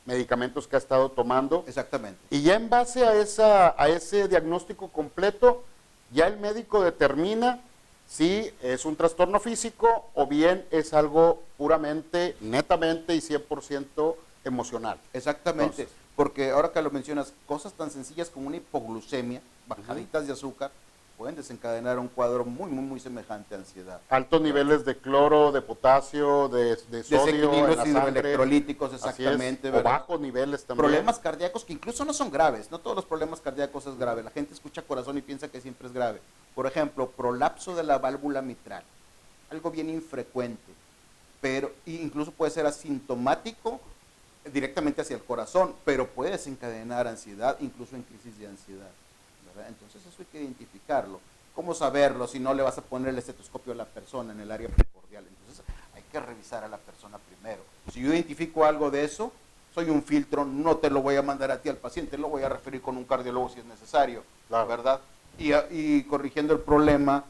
medicamentos que ha estado tomando. Exactamente. Y ya en base a ese diagnóstico completo, ya el médico determina si es un trastorno físico o bien es algo puramente, netamente y 100% emocional. Exactamente, entonces, porque ahora que lo mencionas, cosas tan sencillas como una hipoglucemia, bajaditas de azúcar, pueden desencadenar un cuadro muy semejante a ansiedad. Altos niveles de cloro, de potasio, de sodio, desequilibrios hidroelectrolíticos, exactamente. O bajos niveles también. Problemas cardíacos que incluso no son graves, no todos los problemas cardíacos es grave, la gente escucha corazón y piensa que siempre es grave. Por ejemplo, prolapso de la válvula mitral, algo bien infrecuente, pero incluso puede ser asintomático directamente hacia el corazón, pero puede desencadenar ansiedad, incluso en crisis de ansiedad, ¿verdad? Entonces eso hay que identificarlo. ¿Cómo saberlo si no le vas a poner el estetoscopio a la persona en el área precordial? Entonces hay que revisar a la persona primero. Si yo identifico algo de eso, soy un filtro, no te lo voy a mandar a ti al paciente, lo voy a referir con un cardiólogo si es necesario, claro, ¿verdad? Y corrigiendo el problema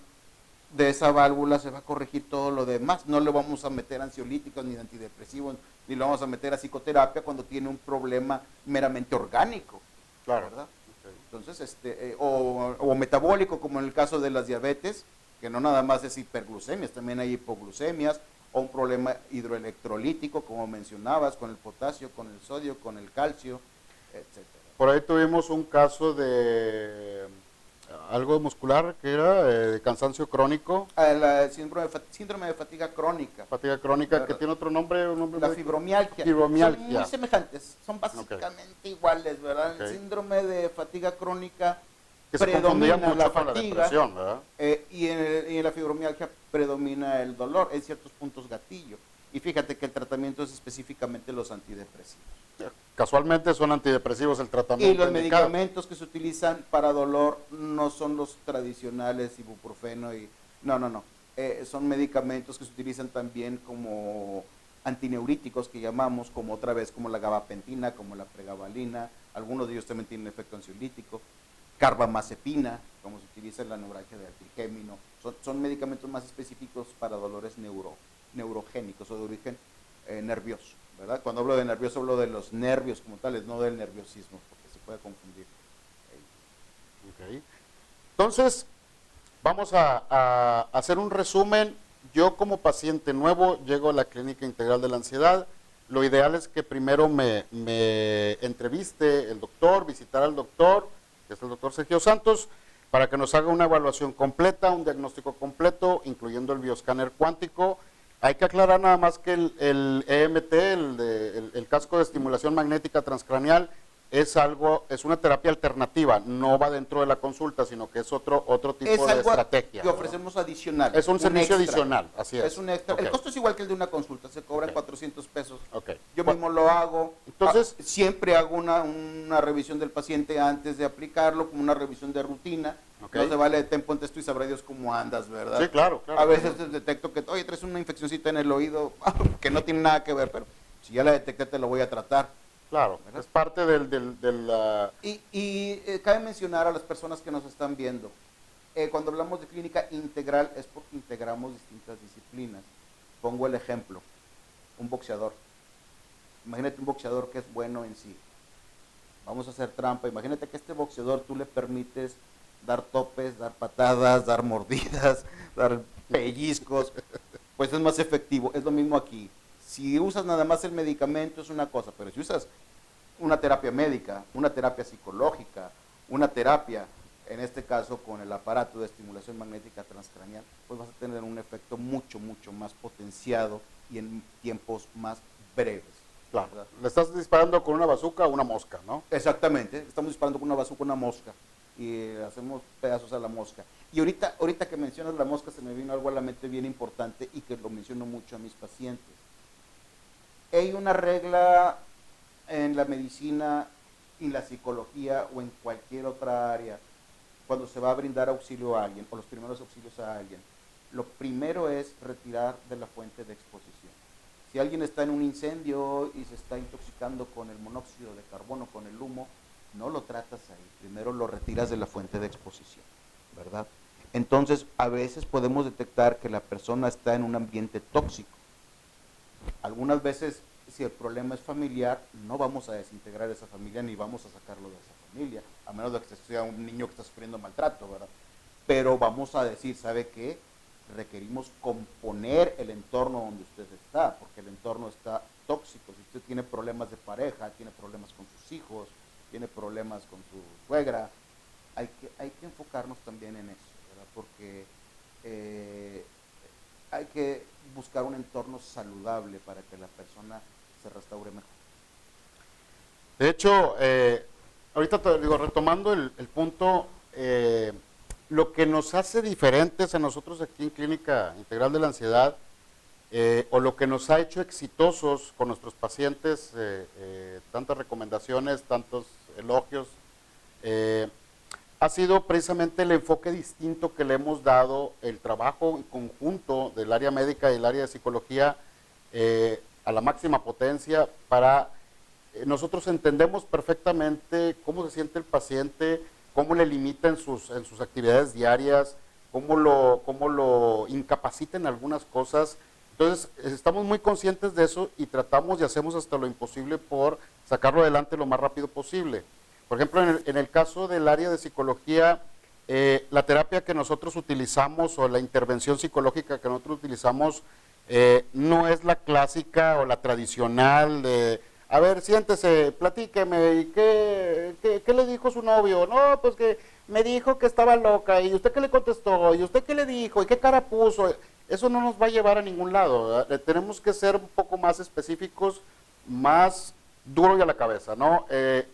de esa válvula se va a corregir todo lo demás. No le vamos a meter ansiolíticos ni antidepresivos, ni le vamos a meter a psicoterapia cuando tiene un problema meramente orgánico, claro, ¿verdad? Okay. Entonces, o metabólico, como en el caso de las diabetes, que no nada más es hiperglucemias, también hay hipoglucemias, o un problema hidroelectrolítico, como mencionabas, con el potasio, con el sodio, con el calcio, etcétera. Por ahí tuvimos un caso de algo muscular que era de cansancio crónico. El síndrome de fatiga crónica. Fatiga crónica, que tiene otro nombre. La fibromialgia. Fibromialgia. Son muy semejantes, son básicamente iguales, ¿verdad? El síndrome de fatiga crónica que predomina mucho la con fatiga, la depresión, ¿verdad? Y en la fibromialgia predomina el dolor en ciertos puntos gatillo. Y fíjate que el tratamiento es específicamente los antidepresivos. Casualmente son antidepresivos el tratamiento. Y los medicamentos que se utilizan para dolor no son los tradicionales, ibuprofeno y... No. Son medicamentos que se utilizan también como antineuríticos que llamamos, como otra vez, como la gabapentina, como la pregabalina. Algunos de ellos también tienen efecto ansiolítico. Carbamazepina, como se utiliza en la neuralgia de trigémino. Son medicamentos más específicos para dolores neurogénicos o de origen nervioso, ¿verdad? Cuando hablo de nervioso hablo de los nervios como tales, no del nerviosismo, porque se puede confundir. Okay. Entonces, vamos a hacer un resumen. Yo como paciente nuevo llego a la Clínica Integral de la Ansiedad. Lo ideal es que primero me entreviste el doctor, visitar al doctor, que es el doctor Sergio Santos, para que nos haga una evaluación completa, un diagnóstico completo, incluyendo el bioescáner cuántico. Hay que aclarar nada más que el EMT, el casco de estimulación magnética transcraneal, es una terapia alternativa, no va dentro de la consulta, sino que es otro tipo Es de algo estrategia. que ofrecemos adicional. Es un servicio extra. adicional, así es. Es un extra. Okay. El costo es igual que el de una consulta, se cobran Ok. 400 pesos. Ok. Yo mismo lo hago. Entonces- siempre hago una revisión del paciente antes de aplicarlo, como una revisión de rutina. Ok. No se vale de tempo en tú y sabrá Dios cómo andas, ¿verdad? Sí, claro. A veces detecto que, oye, traes una infeccioncita en el oído que no tiene nada que ver, pero si ya la detecté te lo voy a tratar. Claro, ¿Verdad? es parte del Cabe mencionar a las personas que nos están viendo, cuando hablamos de clínica integral es porque integramos distintas disciplinas. Pongo el ejemplo, un boxeador. Imagínate un boxeador que es bueno en sí. Vamos a hacer trampa. Imagínate que a este boxeador tú le permites dar topes, dar patadas, dar mordidas, dar pellizcos, pues es más efectivo. Es lo mismo aquí. Si usas nada más el medicamento es una cosa, pero si usas una terapia médica, una terapia psicológica, una terapia, en este caso con el aparato de estimulación magnética transcraneal, pues vas a tener un efecto mucho más potenciado y en tiempos más breves. Claro. ¿Verdad? Le estás disparando con una bazuca a una mosca, ¿no? Exactamente, estamos disparando con una bazuca una mosca y hacemos pedazos a la mosca. Y ahorita que mencionas la mosca se me vino algo a la mente bien importante y que lo menciono mucho a mis pacientes. Hay una regla en la medicina y la psicología o en cualquier otra área cuando se va a brindar auxilio a alguien o los primeros auxilios a alguien. Lo primero es retirar de la fuente de exposición. Si alguien está en un incendio y se está intoxicando con el monóxido de carbono, con el humo, no lo tratas ahí, primero lo retiras de la fuente de exposición, ¿verdad? Entonces, a veces podemos detectar que la persona está en un ambiente tóxico. Algunas veces, si el problema es familiar, no vamos a desintegrar esa familia ni vamos a sacarlo de esa familia, a menos de que sea un niño que está sufriendo maltrato, ¿verdad? Pero vamos a decir, ¿sabe qué? Requerimos componer el entorno donde usted está, porque el entorno está tóxico. Si usted tiene problemas de pareja, tiene problemas con sus hijos, tiene problemas con su suegra, hay que enfocarnos también en eso, ¿verdad? Porque hay que buscar un entorno saludable para que la persona se restaure mejor. De hecho, ahorita te digo, retomando el punto, lo que nos hace diferentes a nosotros aquí en Clínica Integral de la Ansiedad, o lo que nos ha hecho exitosos con nuestros pacientes, tantas recomendaciones, tantos elogios, ha sido precisamente el enfoque distinto que le hemos dado, el trabajo en conjunto del área médica y el área de psicología a la máxima potencia para... nosotros entendemos perfectamente cómo se siente el paciente, cómo le limita en sus actividades diarias, cómo lo incapacita en algunas cosas. Entonces, estamos muy conscientes de eso y tratamos y hacemos hasta lo imposible por sacarlo adelante lo más rápido posible. Por ejemplo, en el caso del área de psicología, la terapia que nosotros utilizamos o la intervención psicológica que nosotros utilizamos no es la clásica o la tradicional de, a ver, siéntese, platíqueme, ¿y qué le dijo su novio? No, pues que me dijo que estaba loca, ¿y usted qué le contestó? ¿Y usted qué le dijo? ¿Y qué cara puso? Eso no nos va a llevar a ningún lado, ¿verdad? Tenemos que ser un poco más específicos, más duro y a la cabeza, ¿no?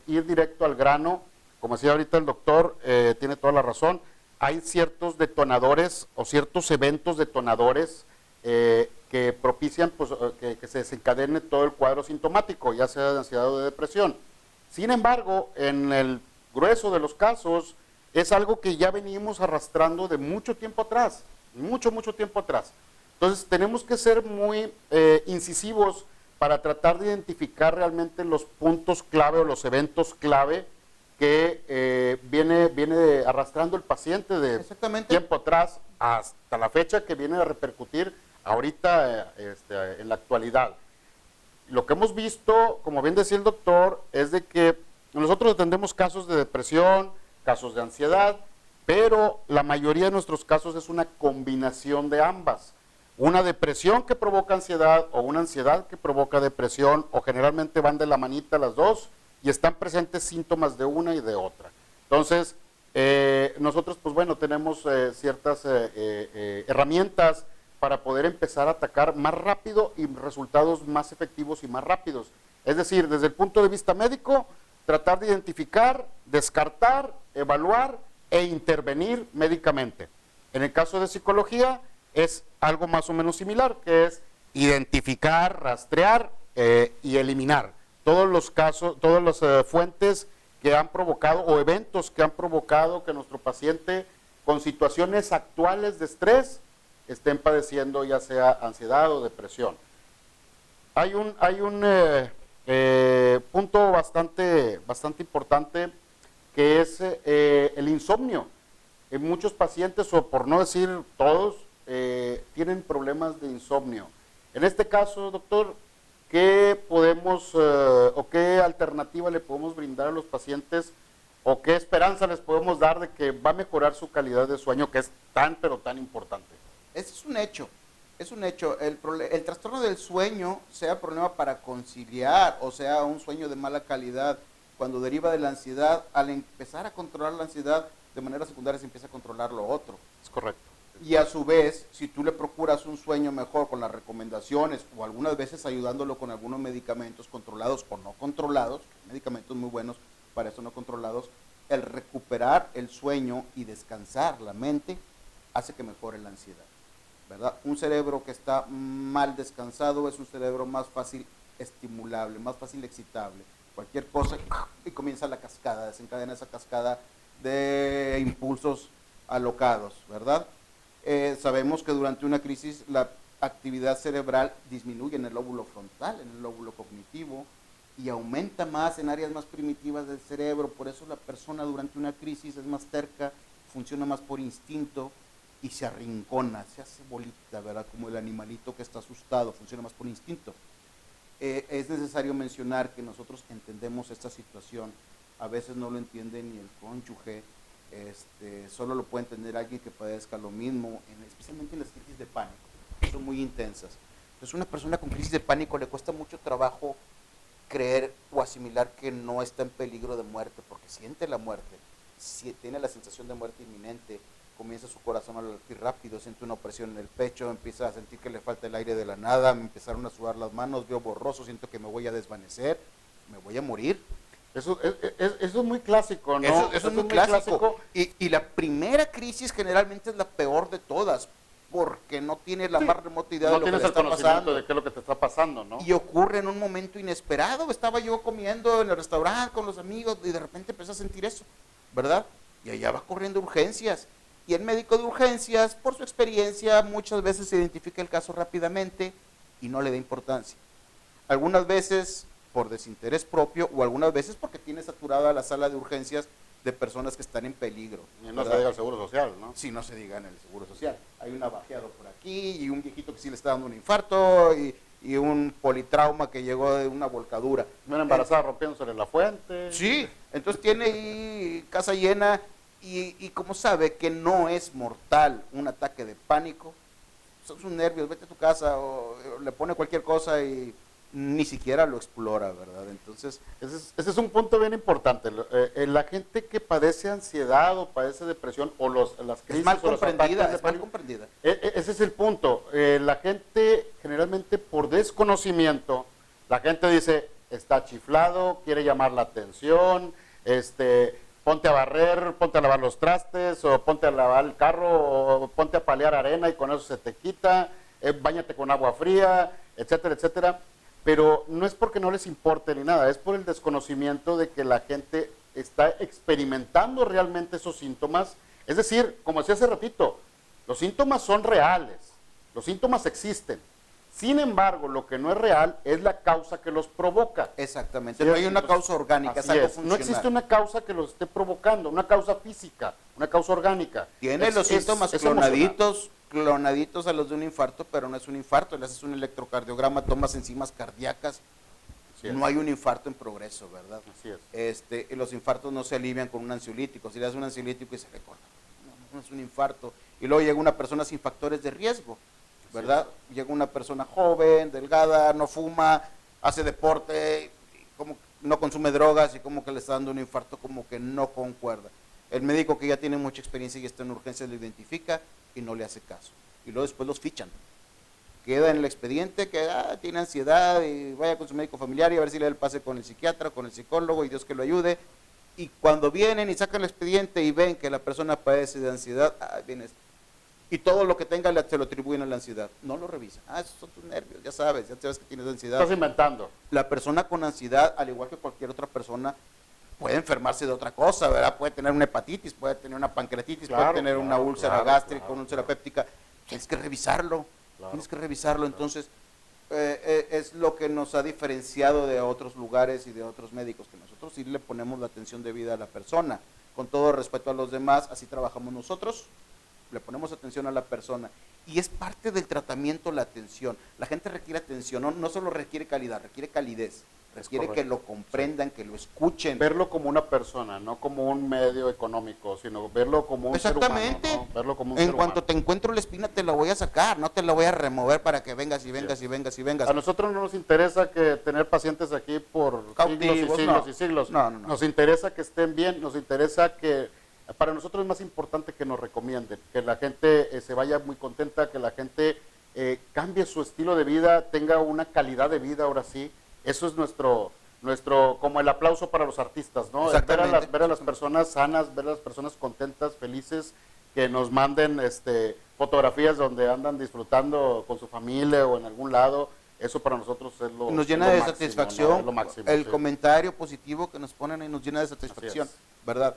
Ir directo al grano, como decía ahorita el doctor, tiene toda la razón, hay ciertos detonadores o ciertos eventos detonadores que propician pues, que se desencadene todo el cuadro sintomático, ya sea de ansiedad o de depresión. Sin embargo, en el grueso de los casos, es algo que ya venimos arrastrando de mucho tiempo atrás, mucho tiempo atrás. Entonces, tenemos que ser muy incisivos para tratar de identificar realmente los puntos clave o los eventos clave que viene arrastrando el paciente de tiempo atrás hasta la fecha que viene a repercutir ahorita en la actualidad. Lo que hemos visto, como bien decía el doctor, es de que nosotros atendemos casos de depresión, casos de ansiedad, pero la mayoría de nuestros casos es una combinación de ambas. Una depresión que provoca ansiedad o una ansiedad que provoca depresión, o generalmente van de la manita las dos y están presentes síntomas de una y de otra. Entonces, nosotros pues bueno, tenemos ciertas herramientas para poder empezar a atacar más rápido y resultados más efectivos y más rápidos. Es decir, desde el punto de vista médico, tratar de identificar, descartar, evaluar e intervenir médicamente. En el caso de psicología es algo más o menos similar, que es identificar, rastrear y eliminar todos los casos, todas las fuentes que han provocado o eventos que han provocado que nuestro paciente con situaciones actuales de estrés estén padeciendo ya sea ansiedad o depresión. Hay un punto bastante importante que es el insomnio. Muchos pacientes, o por no decir todos, tienen problemas de insomnio. En este caso, doctor, ¿qué podemos o qué alternativa le podemos brindar a los pacientes o qué esperanza les podemos dar de que va a mejorar su calidad de sueño, que es tan pero tan importante? Ese es un hecho. Es un hecho. El trastorno del sueño, sea problema para conciliar o sea un sueño de mala calidad, cuando deriva de la ansiedad, al empezar a controlar la ansiedad, de manera secundaria se empieza a controlar lo otro. Es correcto. Y a su vez, si tú le procuras un sueño mejor con las recomendaciones o algunas veces ayudándolo con algunos medicamentos controlados o no controlados, medicamentos muy buenos para eso no controlados, el recuperar el sueño y descansar la mente hace que mejore la ansiedad, ¿verdad? Un cerebro que está mal descansado es un cerebro más fácil estimulable, más fácil excitable. Cualquier cosa y comienza la cascada, desencadena esa cascada de impulsos alocados, ¿verdad? Sabemos que durante una crisis la actividad cerebral disminuye en el lóbulo frontal, en el lóbulo cognitivo, y aumenta más en áreas más primitivas del cerebro. Por eso la persona durante una crisis es más terca, funciona más por instinto y se arrincona, se hace bolita, ¿verdad? Como el animalito que está asustado, funciona más por instinto. Es necesario mencionar que nosotros entendemos esta situación, a veces no lo entiende ni el cónyuge, solo lo puede entender alguien que padezca lo mismo, especialmente en las crisis de pánico, que son muy intensas. Entonces, una persona con crisis de pánico le cuesta mucho trabajo creer o asimilar que no está en peligro de muerte, porque siente la muerte, si tiene la sensación de muerte inminente, comienza su corazón a latir rápido, siente una opresión en el pecho, empieza a sentir que le falta el aire de la nada, me empezaron a sudar las manos, veo borroso, siento que me voy a desvanecer, me voy a morir. Eso es muy clásico, ¿no? Eso es muy clásico. Y la primera crisis generalmente es la peor de todas, porque no tienes la más remota idea de lo que te está pasando. De qué es lo que te está pasando, ¿no? Y ocurre en un momento inesperado. Estaba yo comiendo en el restaurante con los amigos y de repente empecé a sentir eso, ¿verdad? Y allá va corriendo urgencias. Y el médico de urgencias, por su experiencia, muchas veces se identifica el caso rápidamente y no le da importancia. Algunas veces por desinterés propio o algunas veces porque tiene saturada la sala de urgencias de personas que están en peligro. Y no se diga el Seguro Social, ¿no? Sí, no se diga en el Seguro Social. Hay un abajeado por aquí y un viejito que sí le está dando un infarto y un politrauma que llegó de una volcadura. Una embarazada rompiéndose la fuente. Sí, entonces tiene ahí casa llena y como sabe que no es mortal un ataque de pánico, son sus nervios, vete a tu casa o le pone cualquier cosa y ni siquiera lo explora, ¿verdad? Entonces, ese es un punto bien importante. La gente que padece ansiedad o padece depresión o las crisis es mal o los ataques de mal pánico, comprendida. ese es el punto. La gente generalmente por desconocimiento, la gente dice, está chiflado, quiere llamar la atención, ponte a barrer, ponte a lavar los trastes, o ponte a lavar el carro, o ponte a palear arena y con eso se te quita, báñate con agua fría, etcétera, etcétera. Pero no es porque no les importe ni nada, es por el desconocimiento de que la gente está experimentando realmente esos síntomas. Es decir, como decía hace ratito, los síntomas son reales, los síntomas existen. Sin embargo, lo que no es real es la causa que los provoca. Exactamente, no hay una causa orgánica, es algo funcional. No existe una causa que los esté provocando, una causa física, una causa orgánica. Tiene los síntomas clonaditos a los de un infarto, pero no es un infarto, le haces un electrocardiograma, tomas enzimas cardíacas, no hay un infarto en progreso, ¿verdad? Así es. Los infartos no se alivian con un ansiolítico, si le das un ansiolítico y se le corta, no es un infarto. Y luego llega una persona sin factores de riesgo, ¿verdad? Sí. Llega una persona joven, delgada, no fuma, hace deporte, como no consume drogas y como que le está dando un infarto, como que no concuerda. El médico que ya tiene mucha experiencia y está en urgencias lo identifica y no le hace caso. Y luego después los fichan. queda en el expediente que tiene ansiedad y vaya con su médico familiar y a ver si le da el pase con el psiquiatra, con el psicólogo y Dios que lo ayude. Y cuando vienen y sacan el expediente y ven que la persona padece de ansiedad, vienes. Y todo lo que tenga se lo atribuyen a la ansiedad. No lo revisan. Esos son tus nervios, ya sabes que tienes ansiedad. Estás inventando. La persona con ansiedad, al igual que cualquier otra persona, puede enfermarse de otra cosa, ¿verdad? Puede tener una hepatitis, puede tener una pancreatitis, Claro, puede tener una úlcera gástrica, claro. una úlcera péptica. Tienes que revisarlo, tienes que revisarlo. Entonces, es lo que nos ha diferenciado de otros lugares y de otros médicos, que nosotros sí le ponemos la atención debida a la persona, con todo respeto a los demás, así trabajamos nosotros, le ponemos atención a la persona, y es parte del tratamiento la atención. La gente requiere atención, no solo requiere calidad, requiere calidez, requiere que lo comprendan, que lo escuchen. Verlo como una persona, no como un medio económico, sino verlo como un ser humano. Exactamente. ¿No? Verlo como un En ser cuanto humano. te encuentro la espina te la voy a sacar, no te la voy a remover para que vengas y vengas y vengas y vengas. A nosotros no nos interesa que tener pacientes aquí por Cautivos, siglos y siglos no. y siglos. No. Nos interesa que estén bien, nos interesa que, para nosotros es más importante que nos recomienden, que la gente se vaya muy contenta, que la gente cambie su estilo de vida, tenga una calidad de vida ahora sí. Eso es nuestro como el aplauso para los artistas, ¿no? Exactamente. Ver a las personas sanas, ver a las personas contentas, felices, que nos manden fotografías donde andan disfrutando con su familia o en algún lado. Eso para nosotros es lo Nos llena lo de máximo, satisfacción, ¿no? Es lo máximo, el sí. comentario positivo que nos ponen ahí nos llena de satisfacción, Así es. ¿verdad?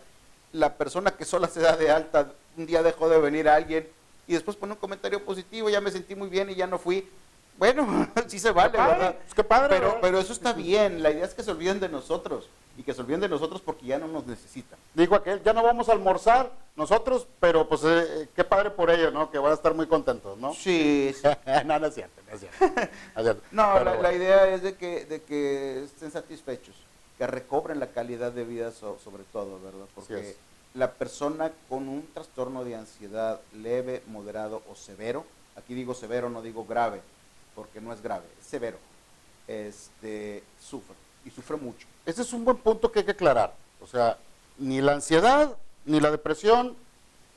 La persona que sola se da de alta, un día dejó de venir alguien y después pone un comentario positivo, ya me sentí muy bien y ya no fui. Bueno, sí se vale, Qué padre, ¿verdad? pues qué padre, ¿verdad? Pero eso está bien, la idea es que se olviden de nosotros y que se olviden de nosotros porque ya no nos necesitan. Dijo aquel, ya no vamos a almorzar nosotros, pero pues qué padre por ellos, ¿no? Que van a estar muy contentos, ¿no? Sí, sí. No es cierto, no es cierto. No, es cierto. No, Pero la bueno. idea es de que estén satisfechos, que recobren la calidad de vida sobre todo, ¿verdad? Porque Así es. la persona con un trastorno de ansiedad leve, moderado o severo, aquí digo severo, no digo grave, porque no es grave, es severo, sufre, y sufre mucho. Ese es un buen punto que hay que aclarar. O sea, ni la ansiedad, ni la depresión,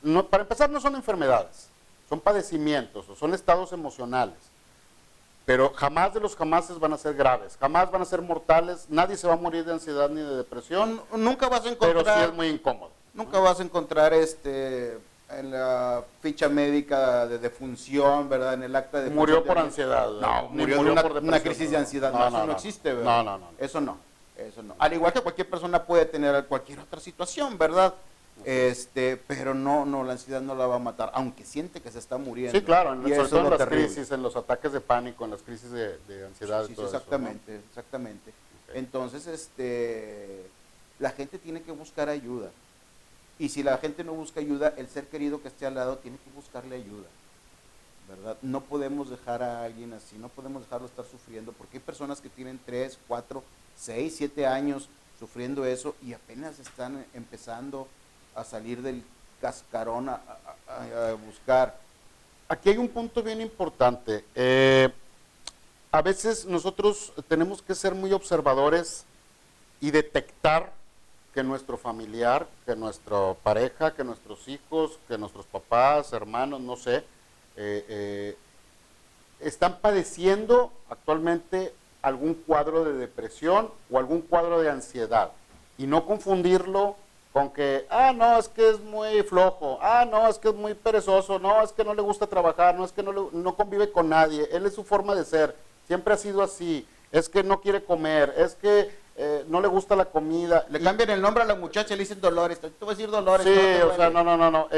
no, para empezar no son enfermedades, son padecimientos o son estados emocionales. Pero jamás de los jamases van a ser graves, jamás van a ser mortales, nadie se va a morir de ansiedad ni de depresión, Nunca vas a pero encontrar, sí es muy incómodo. nunca vas a encontrar en la ficha médica de defunción, ¿verdad? En el acta de Murió defunción por de ansiedad. No, ni murió de por una depresión, crisis de ansiedad. No, eso no existe, ¿verdad? No. Eso no. Al igual que cualquier persona puede tener cualquier otra situación, ¿verdad? Pero no, la ansiedad no la va a matar, aunque siente que se está muriendo. Sí, claro, Y sobre eso todo es en lo las terrible. crisis, en los ataques de pánico, en las crisis de ansiedad Sí, y todo exactamente, eso, exactamente. Ok. Entonces, la gente tiene que buscar ayuda. Y si la gente no busca ayuda, el ser querido que esté al lado tiene que buscarle ayuda, ¿verdad? No podemos dejar a alguien así, no podemos dejarlo estar sufriendo, porque hay personas que tienen 3, 4, 6, 7 años sufriendo eso y apenas están empezando a salir del cascarón a buscar. Aquí hay un punto bien importante. A veces nosotros tenemos que ser muy observadores y detectar que nuestro familiar, que nuestra pareja, que nuestros hijos, que nuestros papás, hermanos, no sé, están padeciendo actualmente algún cuadro de depresión o algún cuadro de ansiedad. Y no confundirlo con que, no, es que es muy flojo, no, es que es muy perezoso, no, es que no le gusta trabajar, no, es que no convive con nadie, él es su forma de ser, siempre ha sido así, es que no quiere comer, es que no le gusta la comida. Le cambian el nombre a la muchacha, le dicen Dolores, te voy a decir Dolores. Sí, no, o sea, no.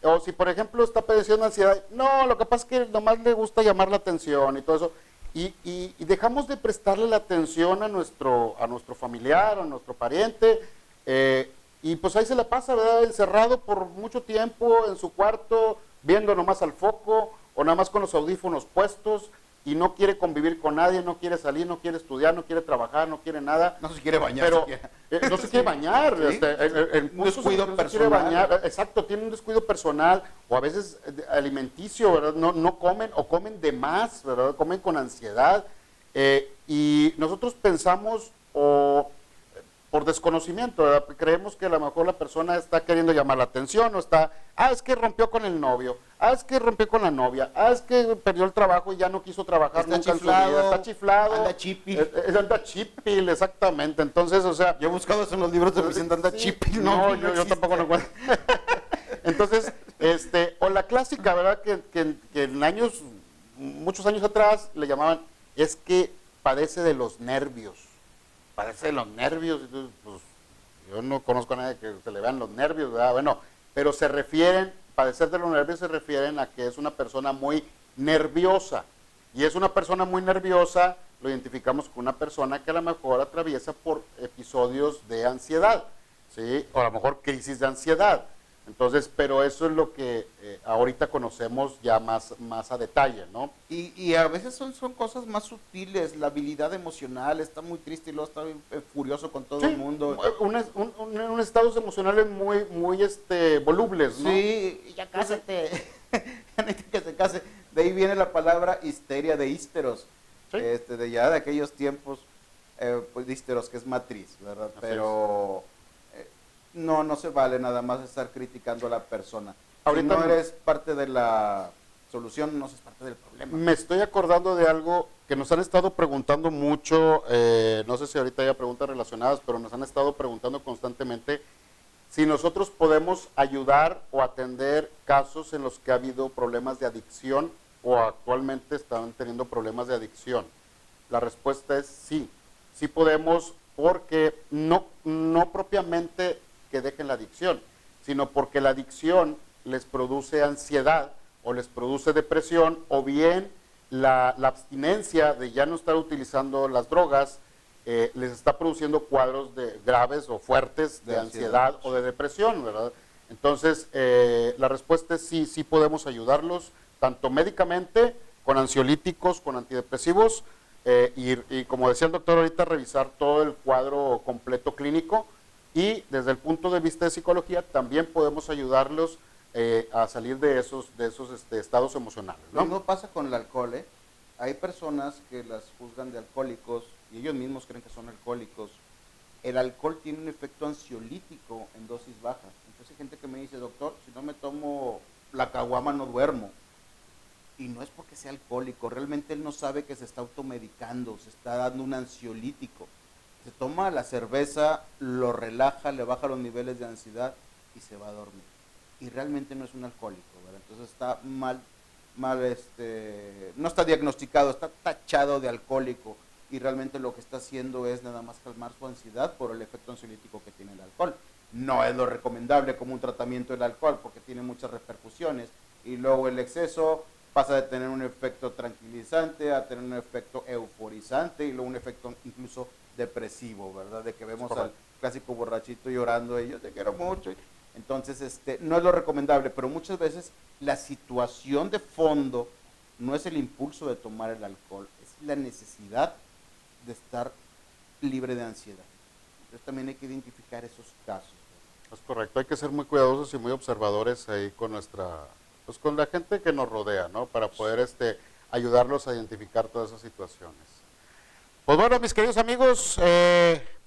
O si por ejemplo está padeciendo ansiedad, no, lo que pasa es que nomás le gusta llamar la atención y todo eso. Y dejamos de prestarle la atención a nuestro familiar, a nuestro pariente, y pues ahí se la pasa, ¿verdad? Encerrado por mucho tiempo en su cuarto, viendo nomás al foco, o nada más con los audífonos puestos, y no quiere convivir con nadie, no quiere salir, no quiere estudiar, no quiere trabajar, no quiere nada. No se quiere bañar Pero siquiera. no se quiere bañar. Sí. Un descuido no se quiere personal. bañar. Exacto, tiene un descuido personal o a veces alimenticio, ¿verdad? No comen o comen de más, ¿verdad? Comen con ansiedad. Y nosotros pensamos o por desconocimiento, ¿verdad? Creemos que a lo mejor la persona está queriendo llamar la atención o está, es que rompió con el novio, es que rompió con la novia, es que perdió el trabajo y ya no quiso trabajar Está nunca chiflado, en su vida, está chiflado. anda chipil. Anda chipil, exactamente. Entonces, o sea... Yo he buscado eso en los libros de Vicente, anda sí, chipil. No, yo existe. tampoco lo encuentro. Entonces, o la clásica, ¿verdad? Que en años, muchos años atrás, le llamaban, es que padece de los nervios. Padece de los nervios. Entonces, pues, yo no conozco a nadie que se le vean los nervios, ¿verdad? Bueno, pero se refieren, padecer de los nervios se refieren a que es una persona muy nerviosa. Y es una persona muy nerviosa, lo identificamos con una persona que a lo mejor atraviesa por episodios de ansiedad, ¿sí? O a lo mejor crisis de ansiedad. Entonces, pero eso es lo que ahorita conocemos ya más a detalle, ¿no? Y a veces son cosas más sutiles, la habilidad emocional, está muy triste y luego está furioso con todo Sí, el mundo. un estados emocionales muy volubles, ¿no? Sí, ya cásate, ya necesito que se case. De ahí viene la palabra histeria, de hísteros, Sí. de ya de aquellos tiempos, pues de hísteros, que es matriz, ¿verdad? Así Pero no se vale nada más estar criticando a la persona. Ahorita Si no me- eres parte de la solución, no seas parte del problema. Me estoy acordando de algo que nos han estado preguntando mucho, no sé si ahorita haya preguntas relacionadas, pero nos han estado preguntando constantemente si nosotros podemos ayudar o atender casos en los que ha habido problemas de adicción o actualmente están teniendo problemas de adicción. La respuesta es sí, sí podemos, porque no propiamente que dejen la adicción, sino porque la adicción les produce ansiedad o les produce depresión, o bien la abstinencia de ya no estar utilizando las drogas les está produciendo cuadros graves o fuertes de ansiedad o de depresión, ¿verdad? Entonces, la respuesta es sí, sí podemos ayudarlos, tanto médicamente, con ansiolíticos, con antidepresivos, y como decía el doctor ahorita, revisar todo el cuadro completo clínico, y desde el punto de vista de psicología también podemos ayudarlos a salir de esos estados emocionales, Lo ¿no? mismo pasa con el alcohol, ¿eh? Hay personas que las juzgan de alcohólicos y ellos mismos creen que son alcohólicos. El alcohol tiene un efecto ansiolítico en dosis bajas. Entonces hay gente que me dice, doctor, si no me tomo la caguama no duermo. Y no es porque sea alcohólico, realmente él no sabe que se está automedicando, se está dando un ansiolítico. Se toma la cerveza, lo relaja, le baja los niveles de ansiedad y se va a dormir. Y realmente no es un alcohólico, ¿verdad? Entonces está no está diagnosticado, está tachado de alcohólico y realmente lo que está haciendo es nada más calmar su ansiedad por el efecto ansiolítico que tiene el alcohol. No es lo recomendable como un tratamiento del alcohol porque tiene muchas repercusiones y luego el exceso pasa de tener un efecto tranquilizante a tener un efecto euforizante y luego un efecto incluso depresivo, ¿verdad? De que vemos al clásico borrachito llorando y yo te quiero mucho. Entonces, no es lo recomendable, pero muchas veces la situación de fondo no es el impulso de tomar el alcohol, es la necesidad de estar libre de ansiedad. Entonces también hay que identificar esos casos. Es correcto, hay que ser muy cuidadosos y muy observadores ahí con con la gente que nos rodea, ¿no? Para poder ayudarlos a identificar todas esas situaciones. Pues bueno, mis queridos amigos,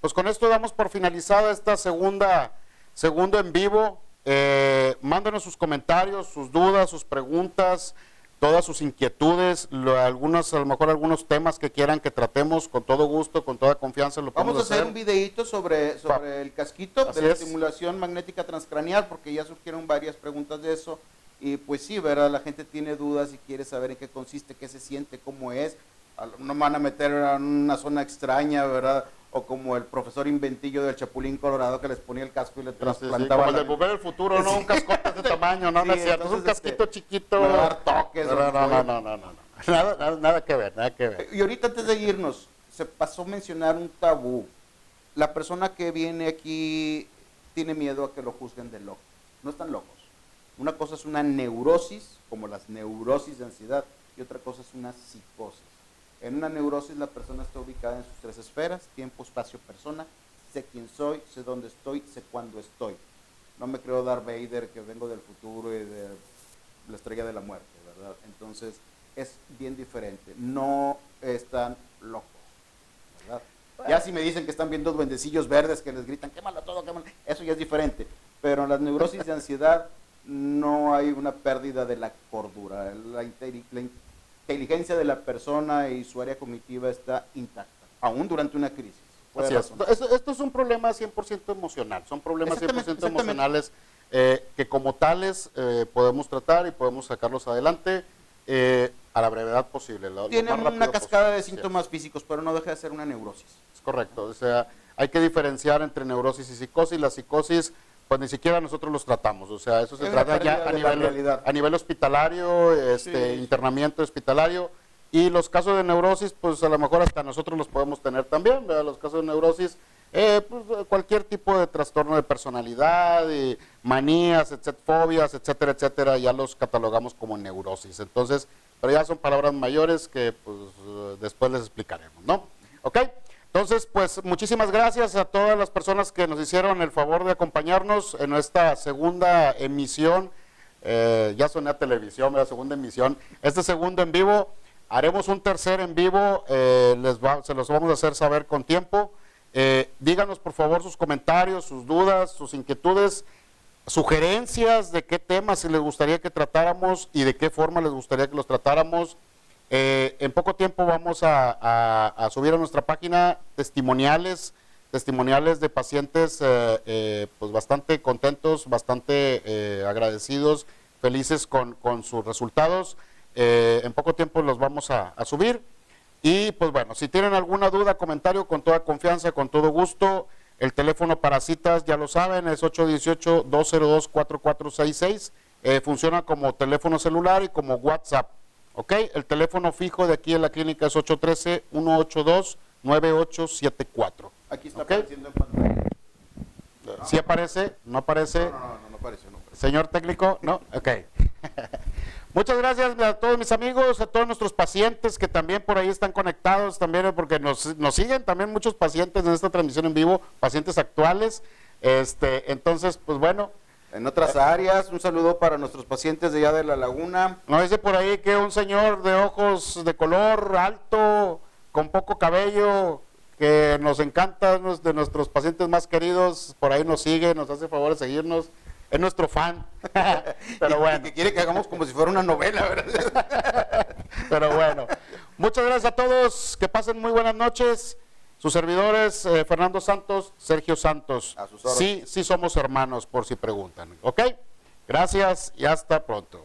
pues con esto damos por finalizada esta segundo en vivo. Mándenos sus comentarios, sus dudas, sus preguntas, todas sus inquietudes, a lo mejor algunos temas que quieran que tratemos, con todo gusto, con toda confianza lo podemos Vamos a hacer un videíto sobre el casquito Así de la es. estimulación magnética transcraneal, porque ya surgieron varias preguntas de eso. Y pues sí, ¿verdad? La gente tiene dudas y quiere saber en qué consiste, qué se siente, cómo es. No van a meter en una zona extraña, ¿verdad? O como el profesor inventillo del Chapulín Colorado que les ponía el casco y le trasplantaba. Como el de Volver al Futuro, ¿no? Un cascote de tamaño, no, no Sí, es cierto, es un entonces, casquito chiquito. me va a dar toques. No. Nada que ver, nada que ver. Y ahorita antes de irnos, se pasó a mencionar un tabú. La persona que viene aquí tiene miedo a que lo juzguen de loco. No están locos. Una cosa es una neurosis, como las neurosis de ansiedad, y otra cosa es una psicosis. En una neurosis la persona está ubicada en sus tres esferas, tiempo, espacio, persona. Sé quién soy, sé dónde estoy, sé cuándo estoy. No me creo Darth Vader, que vengo del futuro y de la estrella de la muerte, ¿verdad? Entonces es bien diferente. No están locos, ¿verdad? Ya si me dicen que están viendo duendecillos verdes que les gritan, quémalo todo, quémalo, eso ya es diferente. Pero en las neurosis de ansiedad no hay una pérdida de la cordura. La inteligencia de la persona y su área cognitiva está intacta, aún durante una crisis. Así es. Esto es un problema 100% emocional, son problemas 100% emocionales que como tales podemos tratar y podemos sacarlos adelante a la brevedad posible. Tienen una cascada de síntomas físicos, pero no deja de ser una neurosis. Es correcto, o sea, hay que diferenciar entre neurosis y psicosis. La psicosis, pues ni siquiera nosotros los tratamos, o sea, eso se trata ya a nivel hospitalario, internamiento hospitalario. Y los casos de neurosis, pues a lo mejor hasta nosotros los podemos tener también, ¿verdad? Los casos de neurosis, pues, cualquier tipo de trastorno de personalidad, y manías, fobias, etcétera, etcétera, ya los catalogamos como neurosis. Entonces, pero ya son palabras mayores que pues después les explicaremos, ¿no? ¿Ok? Entonces, pues muchísimas gracias a todas las personas que nos hicieron el favor de acompañarnos en esta segunda emisión. Ya soné a televisión, la segunda emisión. Este segundo en vivo. Haremos un tercer en vivo, se los vamos a hacer saber con tiempo. Díganos por favor sus comentarios, sus dudas, sus inquietudes, sugerencias de qué temas les gustaría que tratáramos y de qué forma les gustaría que los tratáramos. En poco tiempo vamos a subir a nuestra página testimoniales de pacientes pues bastante contentos, bastante agradecidos, felices con sus resultados. En poco tiempo los vamos a subir y pues bueno, si tienen alguna duda, comentario, con toda confianza, con todo gusto, el teléfono para citas ya lo saben, es 818-202-4466, funciona como teléfono celular y como WhatsApp, ¿ok? El teléfono fijo de aquí en la clínica es 813-182-9874. Aquí está apareciendo en pantalla. ¿Sí aparece? ¿No aparece? No aparece, no aparece. Señor técnico, ¿no? Ok. Muchas gracias a todos mis amigos, a todos nuestros pacientes que también por ahí están conectados también, porque nos siguen también muchos pacientes en esta transmisión en vivo, pacientes actuales. Entonces, pues bueno. En otras áreas, un saludo para nuestros pacientes de allá de La Laguna. Nos dice por ahí que un señor de ojos de color alto, con poco cabello, que nos encanta, de nuestros pacientes más queridos, por ahí nos sigue, nos hace favor de seguirnos. Es nuestro fan, pero bueno. Y que quiere que hagamos como si fuera una novela, ¿verdad? Pero bueno, muchas gracias a todos, que pasen muy buenas noches. Sus servidores, Fernando Santos, Sergio Santos. A sus órdenes. Sí somos hermanos, por si preguntan, ¿ok? Gracias y hasta pronto.